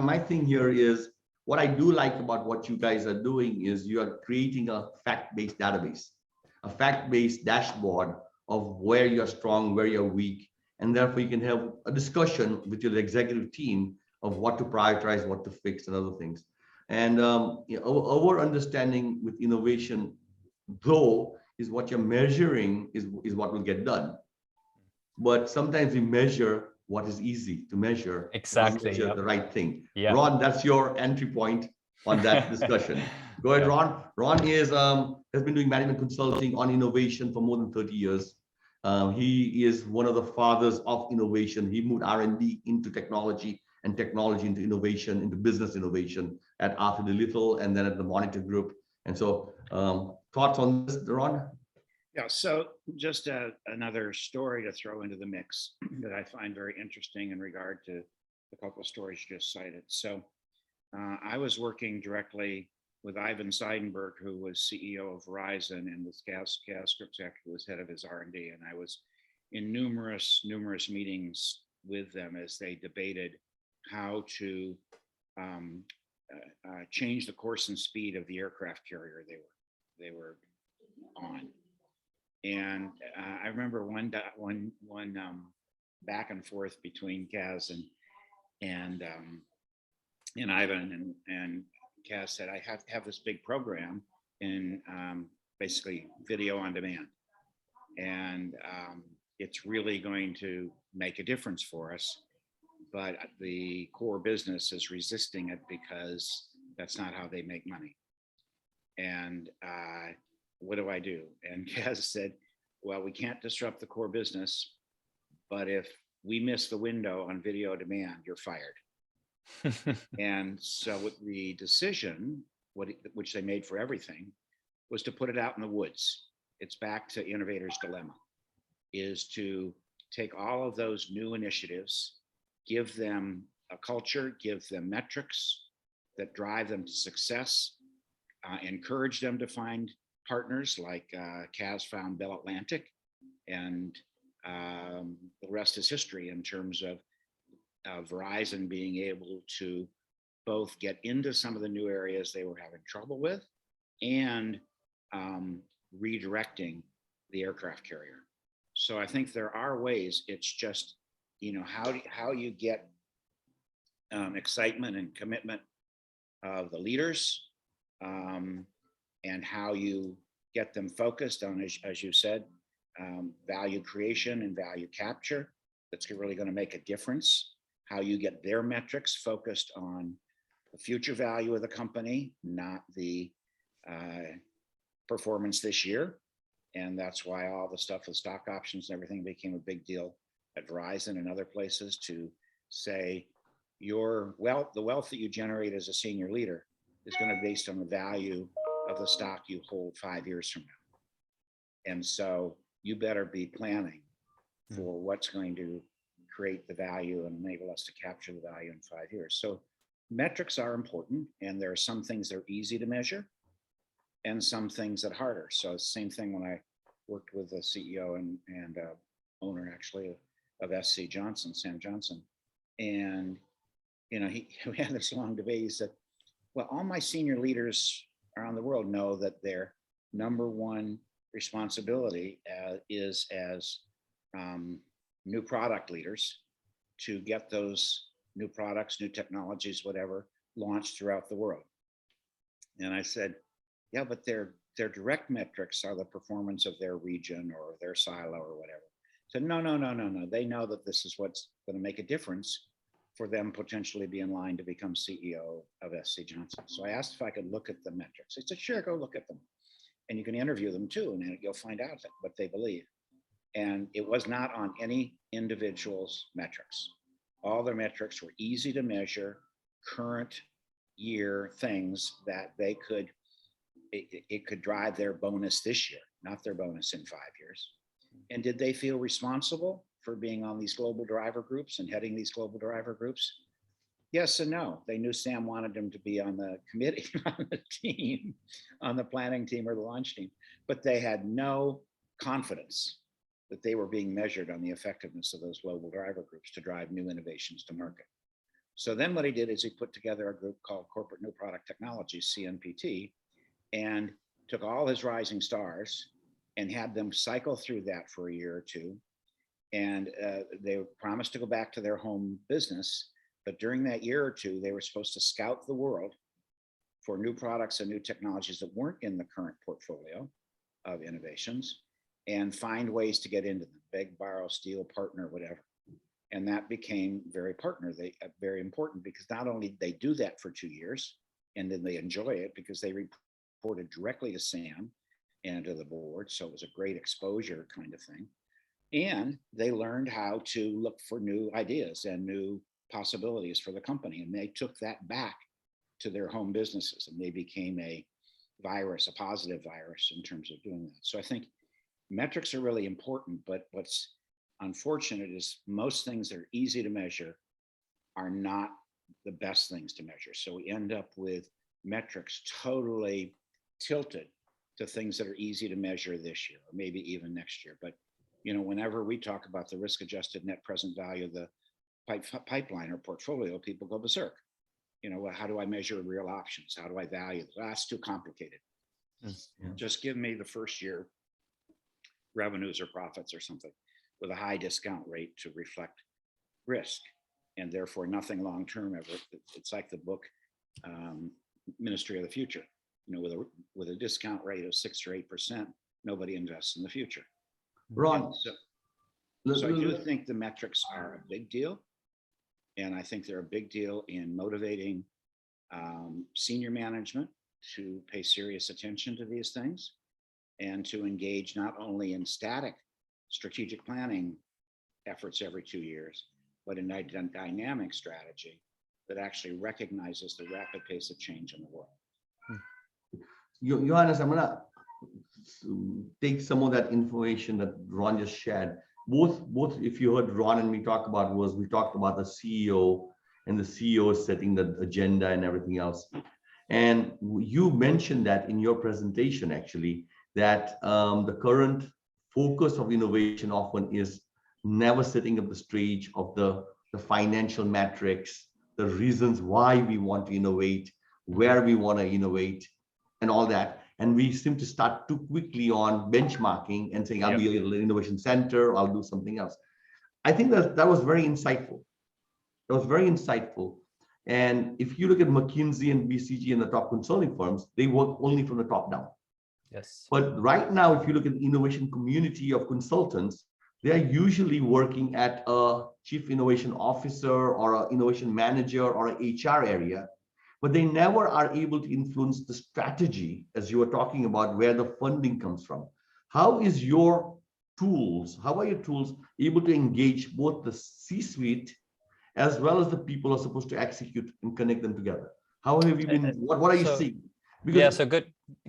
my thing here is what I do like about what you guys are doing is you are creating a fact-based database, a fact-based dashboard of where you're strong, where you're weak, and therefore you can have a discussion with your executive team of what to prioritize, what to fix, and other things. And our understanding with innovation, though, is what you're measuring is what will get done. But sometimes we measure what is easy to measure. Exactly. Yep. The right thing. Yep. Ron, that's your entry point on that discussion. Go ahead, Ron. Ron has been doing management consulting on innovation for more than 30 years. He is one of the fathers of innovation. He moved R&D into technology and technology into innovation, into business innovation at Arthur D. Little and then at the Monitor Group. And so thoughts on this, Ron? Yeah, so just another story to throw into the mix that I find very interesting in regard to the couple of stories you just cited. So I was working directly with Ivan Seidenberg, who was CEO of Verizon, and with Gaz Skripczak, who was head of his R&D. And I was in numerous meetings with them as they debated how to change the course and speed of the aircraft carrier they were on. And I remember one back and forth between Kaz and Ivan, and Kaz said, I have this big program in basically video on demand, and it's really going to make a difference for us. but the core business is resisting it because that's not how they make money. And what do I do? And Kaz said, well, we can't disrupt the core business, but if we miss the window on video demand, you're fired. And so the decision, which they made for everything, was to put it out in the woods. It's back to innovator's dilemma, is to take all of those new initiatives, give them a culture, give them metrics that drive them to success, encourage them to find partners like Kaz found Bell Atlantic, and the rest is history in terms of Verizon being able to both get into some of the new areas they were having trouble with and redirecting the aircraft carrier. So I think there are ways. It's just, you know, how you get excitement and commitment of the leaders, and how you get them focused on, as you said, value creation and value capture. That's really going to make a difference. How you get their metrics focused on the future value of the company, not the performance this year. And that's why all the stuff with stock options and everything became a big deal at Verizon and other places, to say your wealth, the wealth that you generate as a senior leader, is going to be based on the value of the stock you hold 5 years from now. And so you better be planning for what's going to create the value and enable us to capture the value in 5 years. So metrics are important, and there are some things that are easy to measure and some things that are harder. So same thing when I worked with the CEO and owner actually of SC Johnson, Sam Johnson. And, you know, we had this long debate. He said, well, all my senior leaders around the world know that their number one responsibility is as new product leaders to get those new products, new technologies, whatever, launched throughout the world. And I said, yeah, but their direct metrics are the performance of their region or their silo or whatever. So no. They know that this is what's going to make a difference for them potentially be in line to become CEO of SC Johnson. So I asked if I could look at the metrics. He said, sure, go look at them. And you can interview them too, and then you'll find out what they believe. And it was not on any individual's metrics. All their metrics were easy to measure, current year things that they could, it could drive their bonus this year, not their bonus in 5 years. And did they feel responsible for being on these global driver groups and heading these global driver groups? Yes and no. They knew Sam wanted them to be on the committee, on the team, on the planning team or the launch team, but they had no confidence that they were being measured on the effectiveness of those global driver groups to drive new innovations to market. So then what he did is he put together a group called Corporate New Product Technologies, CNPT, and took all his rising stars and had them cycle through that for a year or two. And they promised to go back to their home business. But during that year or two, they were supposed to scout the world for new products and new technologies that weren't in the current portfolio of innovations and find ways to get into them, beg, borrow, steal, partner, whatever. And that became very very important, because not only did they do that for 2 years, and then they enjoy it because they reported directly to Sam and to the board. So it was a great exposure kind of thing. And they learned how to look for new ideas and new possibilities for the company. And they took that back to their home businesses, and they became a positive virus in terms of doing that. So I think metrics are really important, but what's unfortunate is most things that are easy to measure are not the best things to measure. So we end up with metrics totally tilted to things that are easy to measure this year, or maybe even next year. But you know, whenever we talk about the risk-adjusted net present value of the pipeline or portfolio, people go berserk. You know, how do I measure real options? How do I value this? That's too complicated. Yeah. Just give me the first year revenues or profits or something with a high discount rate to reflect risk, and therefore nothing long-term ever. It's like the book Ministry of the Future. You know, with a discount rate of 6 or 8%, nobody invests in the future. Ron, So I do think the metrics are a big deal, And I think they're a big deal in motivating senior management to pay serious attention to these things and to engage not only in static strategic planning efforts every 2 years, but in a dynamic strategy that actually recognizes the rapid pace of change in the world. Johannes, I'm gonna take some of that information that Ron just shared. Both, if you heard Ron and me talk about, we talked about the CEO and the CEO setting the agenda and everything else. And you mentioned that in your presentation, actually, that the current focus of innovation often is never setting up the stage of the financial metrics, the reasons why we want to innovate, where we want to innovate, and all that. And we seem to start too quickly on benchmarking and saying, I'll be an innovation center, I'll do something else. I think that was very insightful. That was very insightful. And if you look at McKinsey and BCG and the top consulting firms, they work only from the top down. Yes. But right now, if you look at the innovation community of consultants, they are usually working at a chief innovation officer or an innovation manager or an HR area, but they never are able to influence the strategy, as you were talking about, where the funding comes from. How are your tools able to engage both the C-suite as well as the people who are supposed to execute and connect them together? How have you been, what are you seeing? Because yeah, so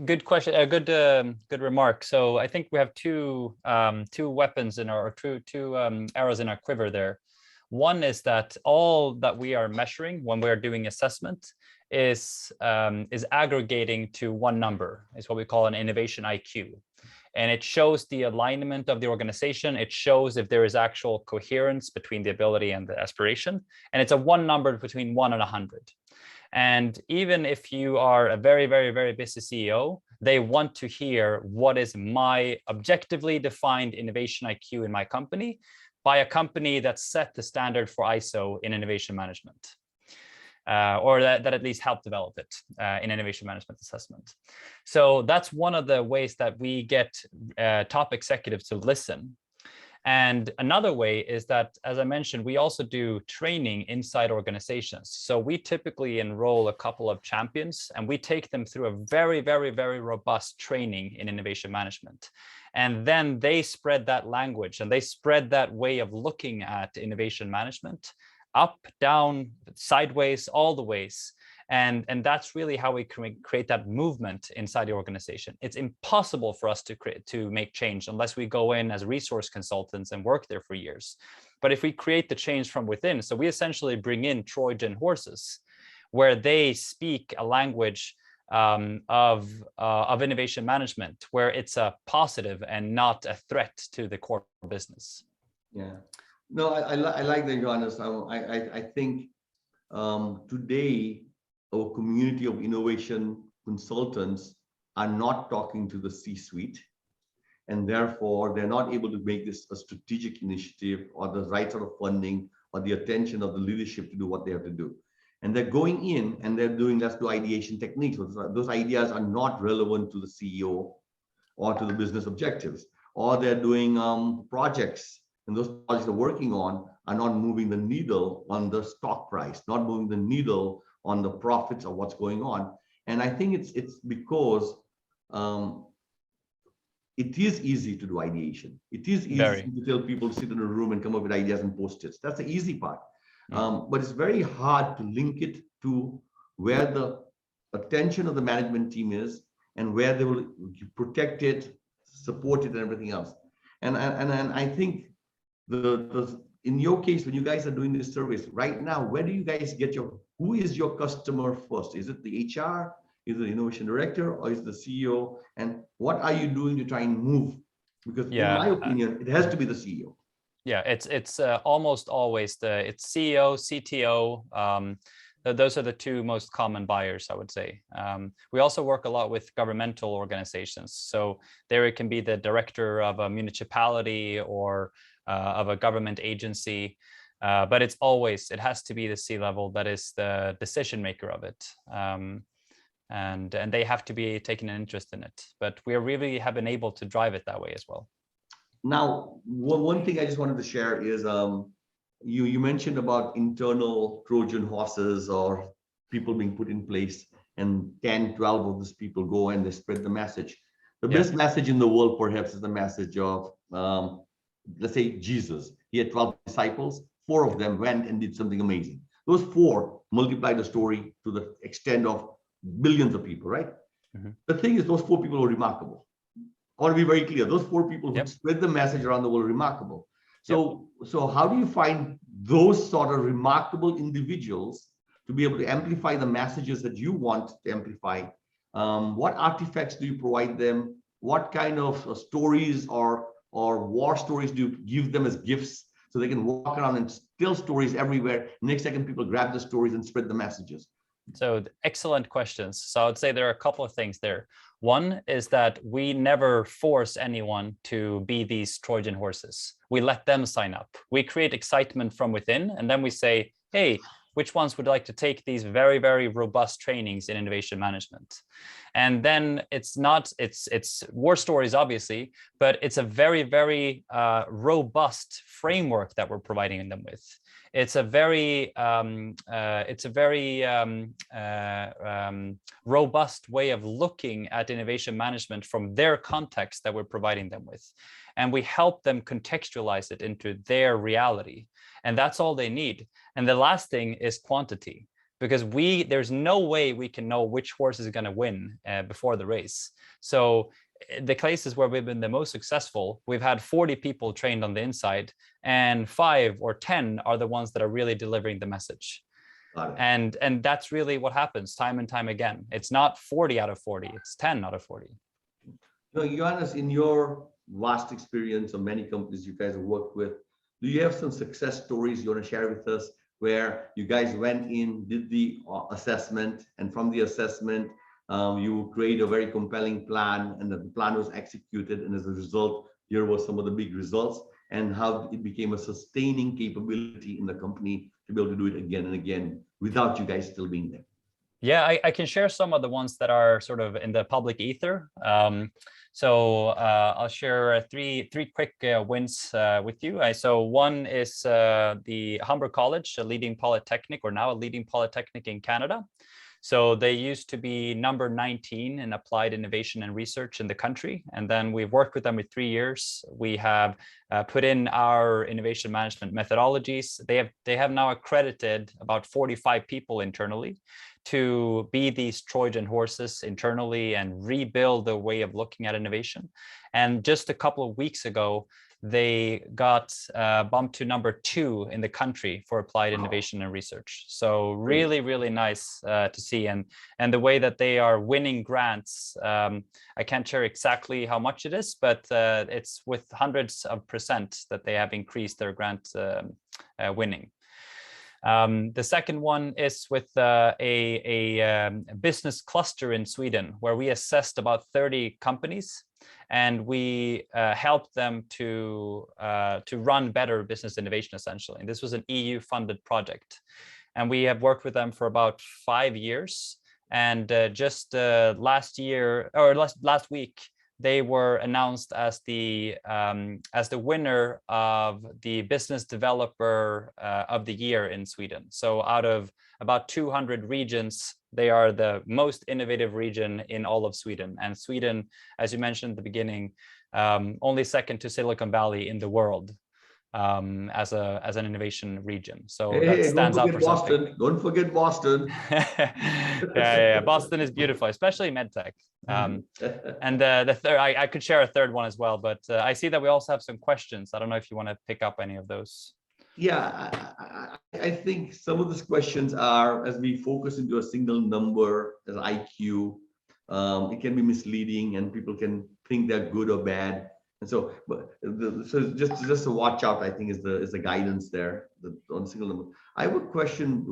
good question, a good remark. So I think we have two weapons in our, two arrows in our quiver there. One is that all that we are measuring when we are doing assessment is aggregating to one number. It's what we call an innovation IQ. And it shows the alignment of the organization. It shows if there is actual coherence between the ability and the aspiration. And it's a one number between 1 and 100. And even if you are a very, very, very busy CEO, they want to hear what is my objectively defined innovation IQ in my company by a company that set the standard for ISO in innovation management, or that at least helped develop it in innovation management assessment. So that's one of the ways that we get top executives to listen. And another way is that, as I mentioned, we also do training inside organizations. So we typically enroll a couple of champions and we take them through a very, very, very robust training in innovation management. And then they spread that language and they spread that way of looking at innovation management up, down, sideways, all the ways. And that's really how we create that movement inside the organization. It's impossible for us to make change unless we go in as resource consultants and work there for years. But if we create the change from within, so we essentially bring in Trojan horses where they speak a language of innovation management, where it's a positive and not a threat to the core business. Yeah, no, I like that, Johannes. I think today, our community of innovation consultants are not talking to the C-suite, and therefore they're not able to make this a strategic initiative or the right sort of funding or the attention of the leadership to do what they have to do. And they're going in and they're doing, let's do ideation techniques. Those ideas are not relevant to the CEO or to the business objectives, or they're doing projects, and those projects they're working on are not moving the needle on the stock price, not moving the needle on the profits of what's going on. And I think it's because it is easy to do ideation. It is easy to tell people to sit in a room and come up with ideas and post-its. That's the easy part. But it's very hard to link it to where the attention of the management team is and where they will protect it, support it, and everything else. And I think in your case, when you guys are doing this service right now, where do you guys get who is your customer first? Is it the HR, is it the innovation director, or is it the CEO? And what are you doing to try and move? Because in my opinion, it has to be the CEO. Yeah, it's almost always it's CEO, CTO. Those are the two most common buyers, I would say. We also work a lot with governmental organizations. So there it can be the director of a municipality or of a government agency. But it has to be the C-level that is the decision maker of it. And they have to be taking an interest in it. But we really have been able to drive it that way as well. Now, one thing I just wanted to share is you mentioned about internal Trojan horses or people being put in place, and 10, 12 of these people go and they spread the message. The best message in the world, perhaps, is the message of, let's say, Jesus. He had 12 disciples. 4 of them went and did something amazing. Those 4 multiplied the story to the extent of billions of people, right? Mm-hmm. The thing is, those 4 people were remarkable. I want to be very clear. Those 4 people who spread the message around the world are remarkable. So how do you find those sort of remarkable individuals to be able to amplify the messages that you want to amplify? What artifacts do you provide them? What kind of stories or war stories do you give them as gifts so they can walk around and tell stories everywhere? Next second, people grab the stories and spread the messages. So excellent questions. So I would say there are a couple of things there. One is that we never force anyone to be these Trojan horses. We let them sign up. We create excitement from within, and then we say, hey, which ones would like to take these very, very robust trainings in innovation management? And then it's war stories, obviously, but it's a very, very robust framework that we're providing them with. It's a very robust way of looking at innovation management from their context that we're providing them with. And we help them contextualize it into their reality. And that's all they need. And the last thing is quantity, because there's no way we can know which horse is going to win before the race. So the cases where we've been the most successful, we've had 40 people trained on the inside, and 5 or 10 are the ones that are really delivering the message. And that's really what happens time and time again. It's not 40 out of 40, it's 10 out of 40. So, Johannes, in your vast experience of many companies you guys have worked with, do you have some success stories you want to share with us where you guys went in, did the assessment, and from the assessment, you create a very compelling plan, and the plan was executed, and as a result, here was some of the big results, and how it became a sustaining capability in the company to be able to do it again and again without you guys still being there? Yeah, I can share some of the ones that are sort of in the public ether. So I'll share three quick wins with you. So one is the Humber College, a leading polytechnic, or now a leading polytechnic in Canada. So they used to be number 19 in applied innovation and research in the country. And then we've worked with them for 3 years. We have put in our innovation management methodologies. They have now accredited about 45 people internally to be these Trojan horses internally and rebuild the way of looking at innovation. And just a couple of weeks ago, they got bumped to number 2 in the country for applied innovation and research. So really, really nice to see. And the way that they are winning grants, I can't share exactly how much it is, but it's with hundreds of % that they have increased their grant winning. The second one is with a business cluster in Sweden, where we assessed about 30 companies, and we helped them to run better business innovation, essentially. And this was an EU-funded project, and we have worked with them for about 5 years. And just last week, they were announced as the winner of the Business Developer of the Year in Sweden. So out of about 200 regions, they are the most innovative region in all of Sweden. And Sweden, as you mentioned at the beginning, only second to Silicon Valley in the world as an innovation region. So that stands out for something. Don't forget Boston. yeah, Boston is beautiful, especially medtech. And the third, I could share a third one as well, but I see that we also have some questions. I don't know if you want to pick up any of those. Yeah, I think some of these questions are, as we focus into a single number as IQ, it can be misleading and people can think they're good or bad. And so, so just to watch out, I think is the guidance there on single number. I have a question,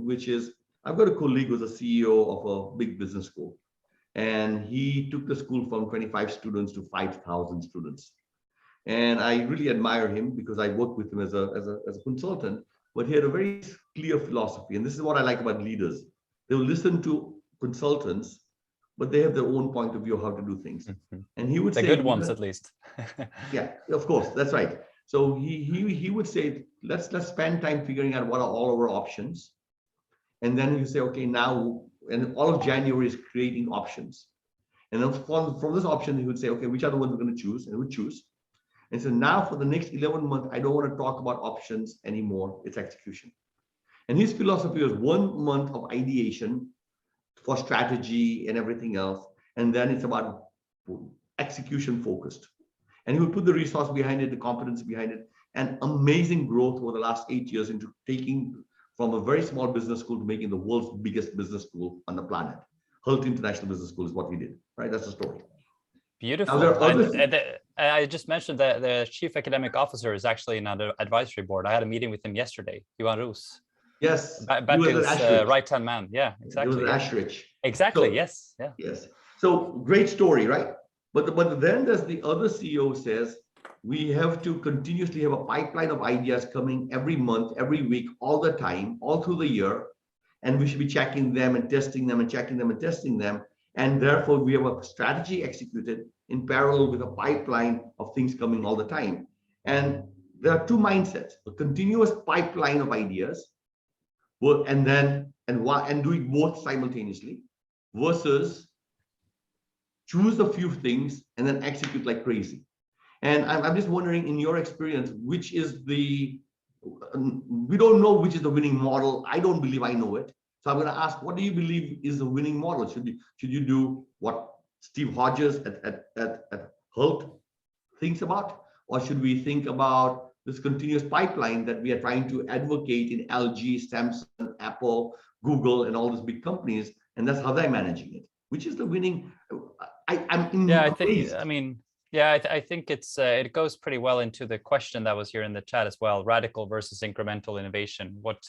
which is, I've got a colleague who's a CEO of a big business school, and he took the school from 25 students to 5,000 students. And I really admire him because I worked with him as a consultant, but he had a very clear philosophy. And this is what I like about leaders. They'll listen to consultants, but they have their own point of view of how to do things. And he would say— the good ones, at least. Yeah, of course, that's right. So he would say, let's spend time figuring out what are all our options. And then you say, okay, now, and all of January is creating options. And then from this option, he would say, okay, which are the ones we're going to choose? And we choose. And so now for the next 11 months, I don't want to talk about options anymore. It's execution. And his philosophy was 1 month of ideation for strategy and everything else. And then it's about execution focused. And he would put the resource behind it, the competence behind it, and amazing growth over the last 8 years into taking from a very small business school to making the world's biggest business school on the planet. Hult International Business School is what he did, right? That's the story. Beautiful. I just mentioned that the chief academic officer is actually in the advisory board. I had a meeting with him yesterday, Johan Roos. Yes. Bertil's right-hand man. Yeah, exactly. He was at Ashridge. Exactly, So, yes. Yeah. Yes. So great story, right? But then there's the other CEO says, we have to continuously have a pipeline of ideas coming every month, every week, all the time, all through the year. And we should be checking them and testing them and checking them and testing them. And therefore, we have a strategy executed in parallel with a pipeline of things coming all the time. And there are two mindsets: a continuous pipeline of ideas, and doing both simultaneously, versus choose a few things and then execute like crazy. And I'm just wondering, in your experience, which is we don't know which is the winning model. I don't believe I know it. So I'm going to ask, what do you believe is the winning model? Should you do what Steve Hodges at Hult thinks about? Or should we think about this continuous pipeline that we are trying to advocate in LG, Samsung, Apple, Google, and all these big companies? And that's how they're managing it. Which is the winning? I think it's it goes pretty well into the question that was here in the chat as well: radical versus incremental innovation. What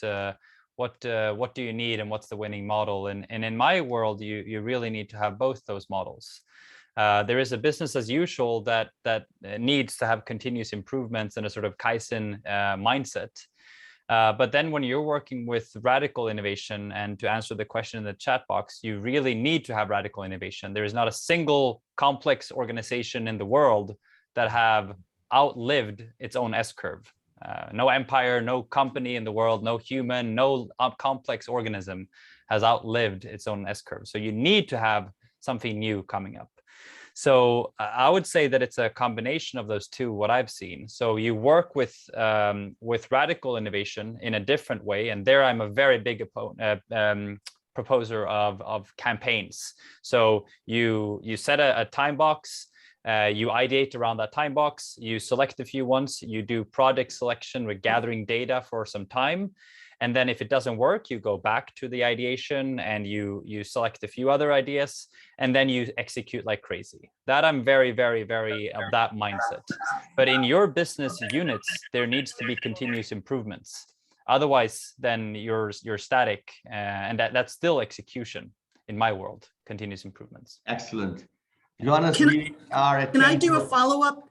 do you need, and what's the winning model? And in my world, you really need to have both those models. There is a business as usual that needs to have continuous improvements and a sort of Kaizen mindset. But then when you're working with radical innovation, and to answer the question in the chat box, you really need to have radical innovation. There is not a single complex organization in the world that have outlived its own S-curve. No empire, no company in the world, no human, no complex organism has outlived its own S-curve. So you need to have something new coming up. So I would say that it's a combination of those two, what I've seen. So you work with radical innovation in a different way. And there I'm a very big proposer of campaigns. So you set a time box, you ideate around that time box, you select a few ones, you do project selection with gathering data for some time. And then if it doesn't work, you go back to the ideation and you select a few other ideas, and then you execute like crazy. That I'm very, very, very of that mindset. But in your business units, there needs to be continuous improvements. Otherwise, then you're static, and that's still execution in my world, continuous improvements. Excellent. Johannes, can I do a follow-up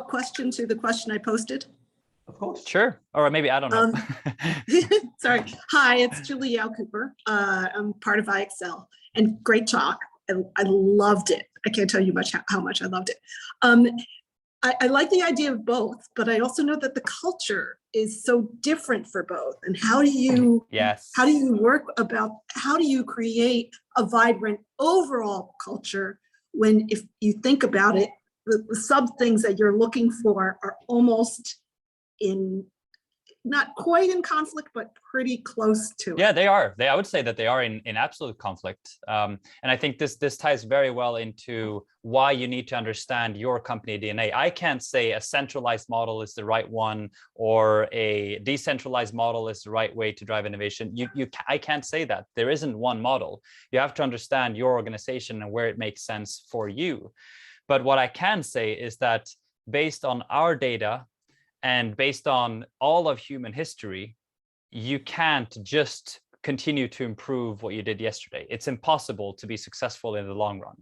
question to the question I posted? Of course. Sure. Or maybe, I don't know. Sorry. Hi, it's Julie Yao Cooper. I'm part of IXL, and great talk. I loved it. I can't tell you how much I loved it. I like the idea of both, but I also know that the culture is so different for both. And how do you create a vibrant overall culture when, if you think about it, the sub things that you're looking for are almost not quite in conflict, but pretty close to it. Yeah, they are. I would say that they are in absolute conflict. And I think this ties very well into why you need to understand your company DNA. I can't say a centralized model is the right one or a decentralized model is the right way to drive innovation. I can't say that. There isn't one model. You have to understand your organization and where it makes sense for you. But what I can say is that based on our data, and based on all of human history, you can't just continue to improve what you did yesterday. It's impossible to be successful in the long run.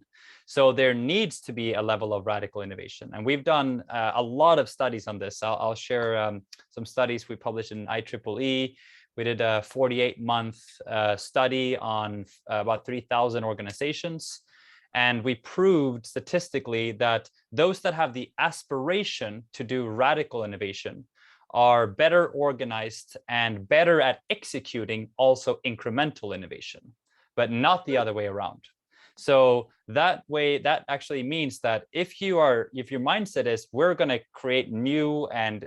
So there needs to be a level of radical innovation. And we've done a lot of studies on this. I'll share some studies we published in IEEE. We did a 48-month study on about 3,000 organizations. And we proved statistically that those that have the aspiration to do radical innovation are better organized and better at executing also incremental innovation, but not the other way around. So that way, that actually means that if your mindset is we're going to create new and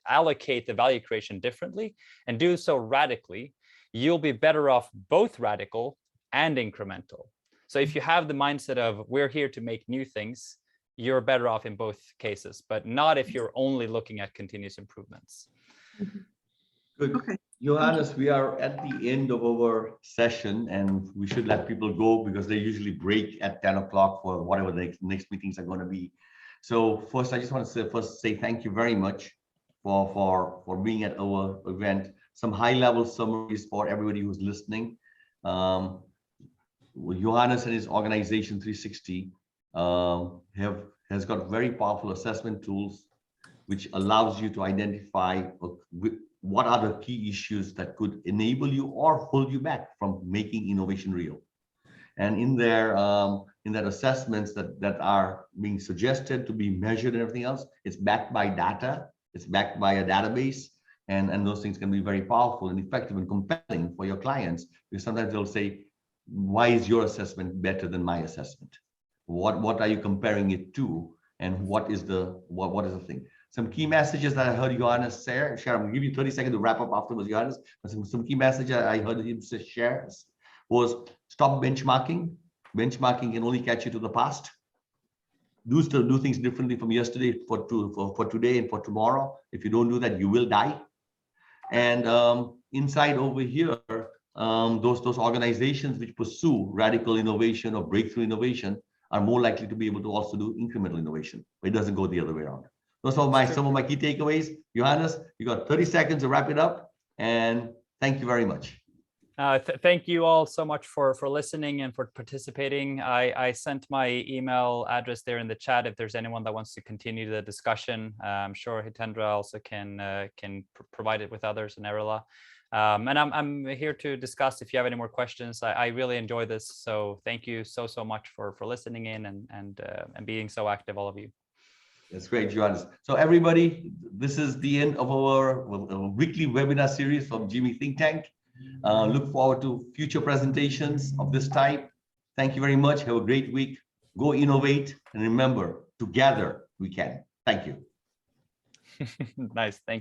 allocate the value creation differently and do so radically, you'll be better off both radical and incremental. So if you have the mindset of we're here to make new things, you're better off in both cases, but not if you're only looking at continuous improvements. Good. Okay. Johannes, we are at the end of our session and we should let people go because they usually break at 10 o'clock for whatever the next meetings are going to be. So first, I just want to say thank you very much for being at our event. Some high-level summaries for everybody who's listening. Johannes and his organization 360 has got very powerful assessment tools which allows you to identify what are the key issues that could enable you or hold you back from making innovation real. And in their assessments that are being suggested to be measured and everything else, it's backed by data, it's backed by a database, and those things can be very powerful and effective and compelling for your clients, because sometimes they'll say, why is your assessment better than my assessment? What are you comparing it to? And what is the thing? Some key messages that I heard Johannes share. I'm going to give you 30 seconds to wrap up afterwards, Johannes. But some key messages I heard him share was stop benchmarking. Benchmarking can only catch you to the past. Do things differently from yesterday for today and for tomorrow. If you don't do that, you will die. And inside over here, those organizations which pursue radical innovation or breakthrough innovation are more likely to be able to also do incremental innovation, but it doesn't go the other way around. Those are some of my key takeaways. Johannes, you got 30 seconds to wrap it up, and thank you very much. Thank you all so much for listening and for participating. I sent my email address there in the chat if there's anyone that wants to continue the discussion. I'm sure Hitendra also can provide it with others and Erla. And I'm here to discuss if you have any more questions. I really enjoy this, so thank you so much for listening in and being so active, all of you. That's great, Johannes. So everybody, this is the end of our weekly webinar series from GIMI Think Tank. Look forward to future presentations of this type. Thank you very much. Have a great week. Go innovate, and remember, together we can. Thank you. Nice. Thank you.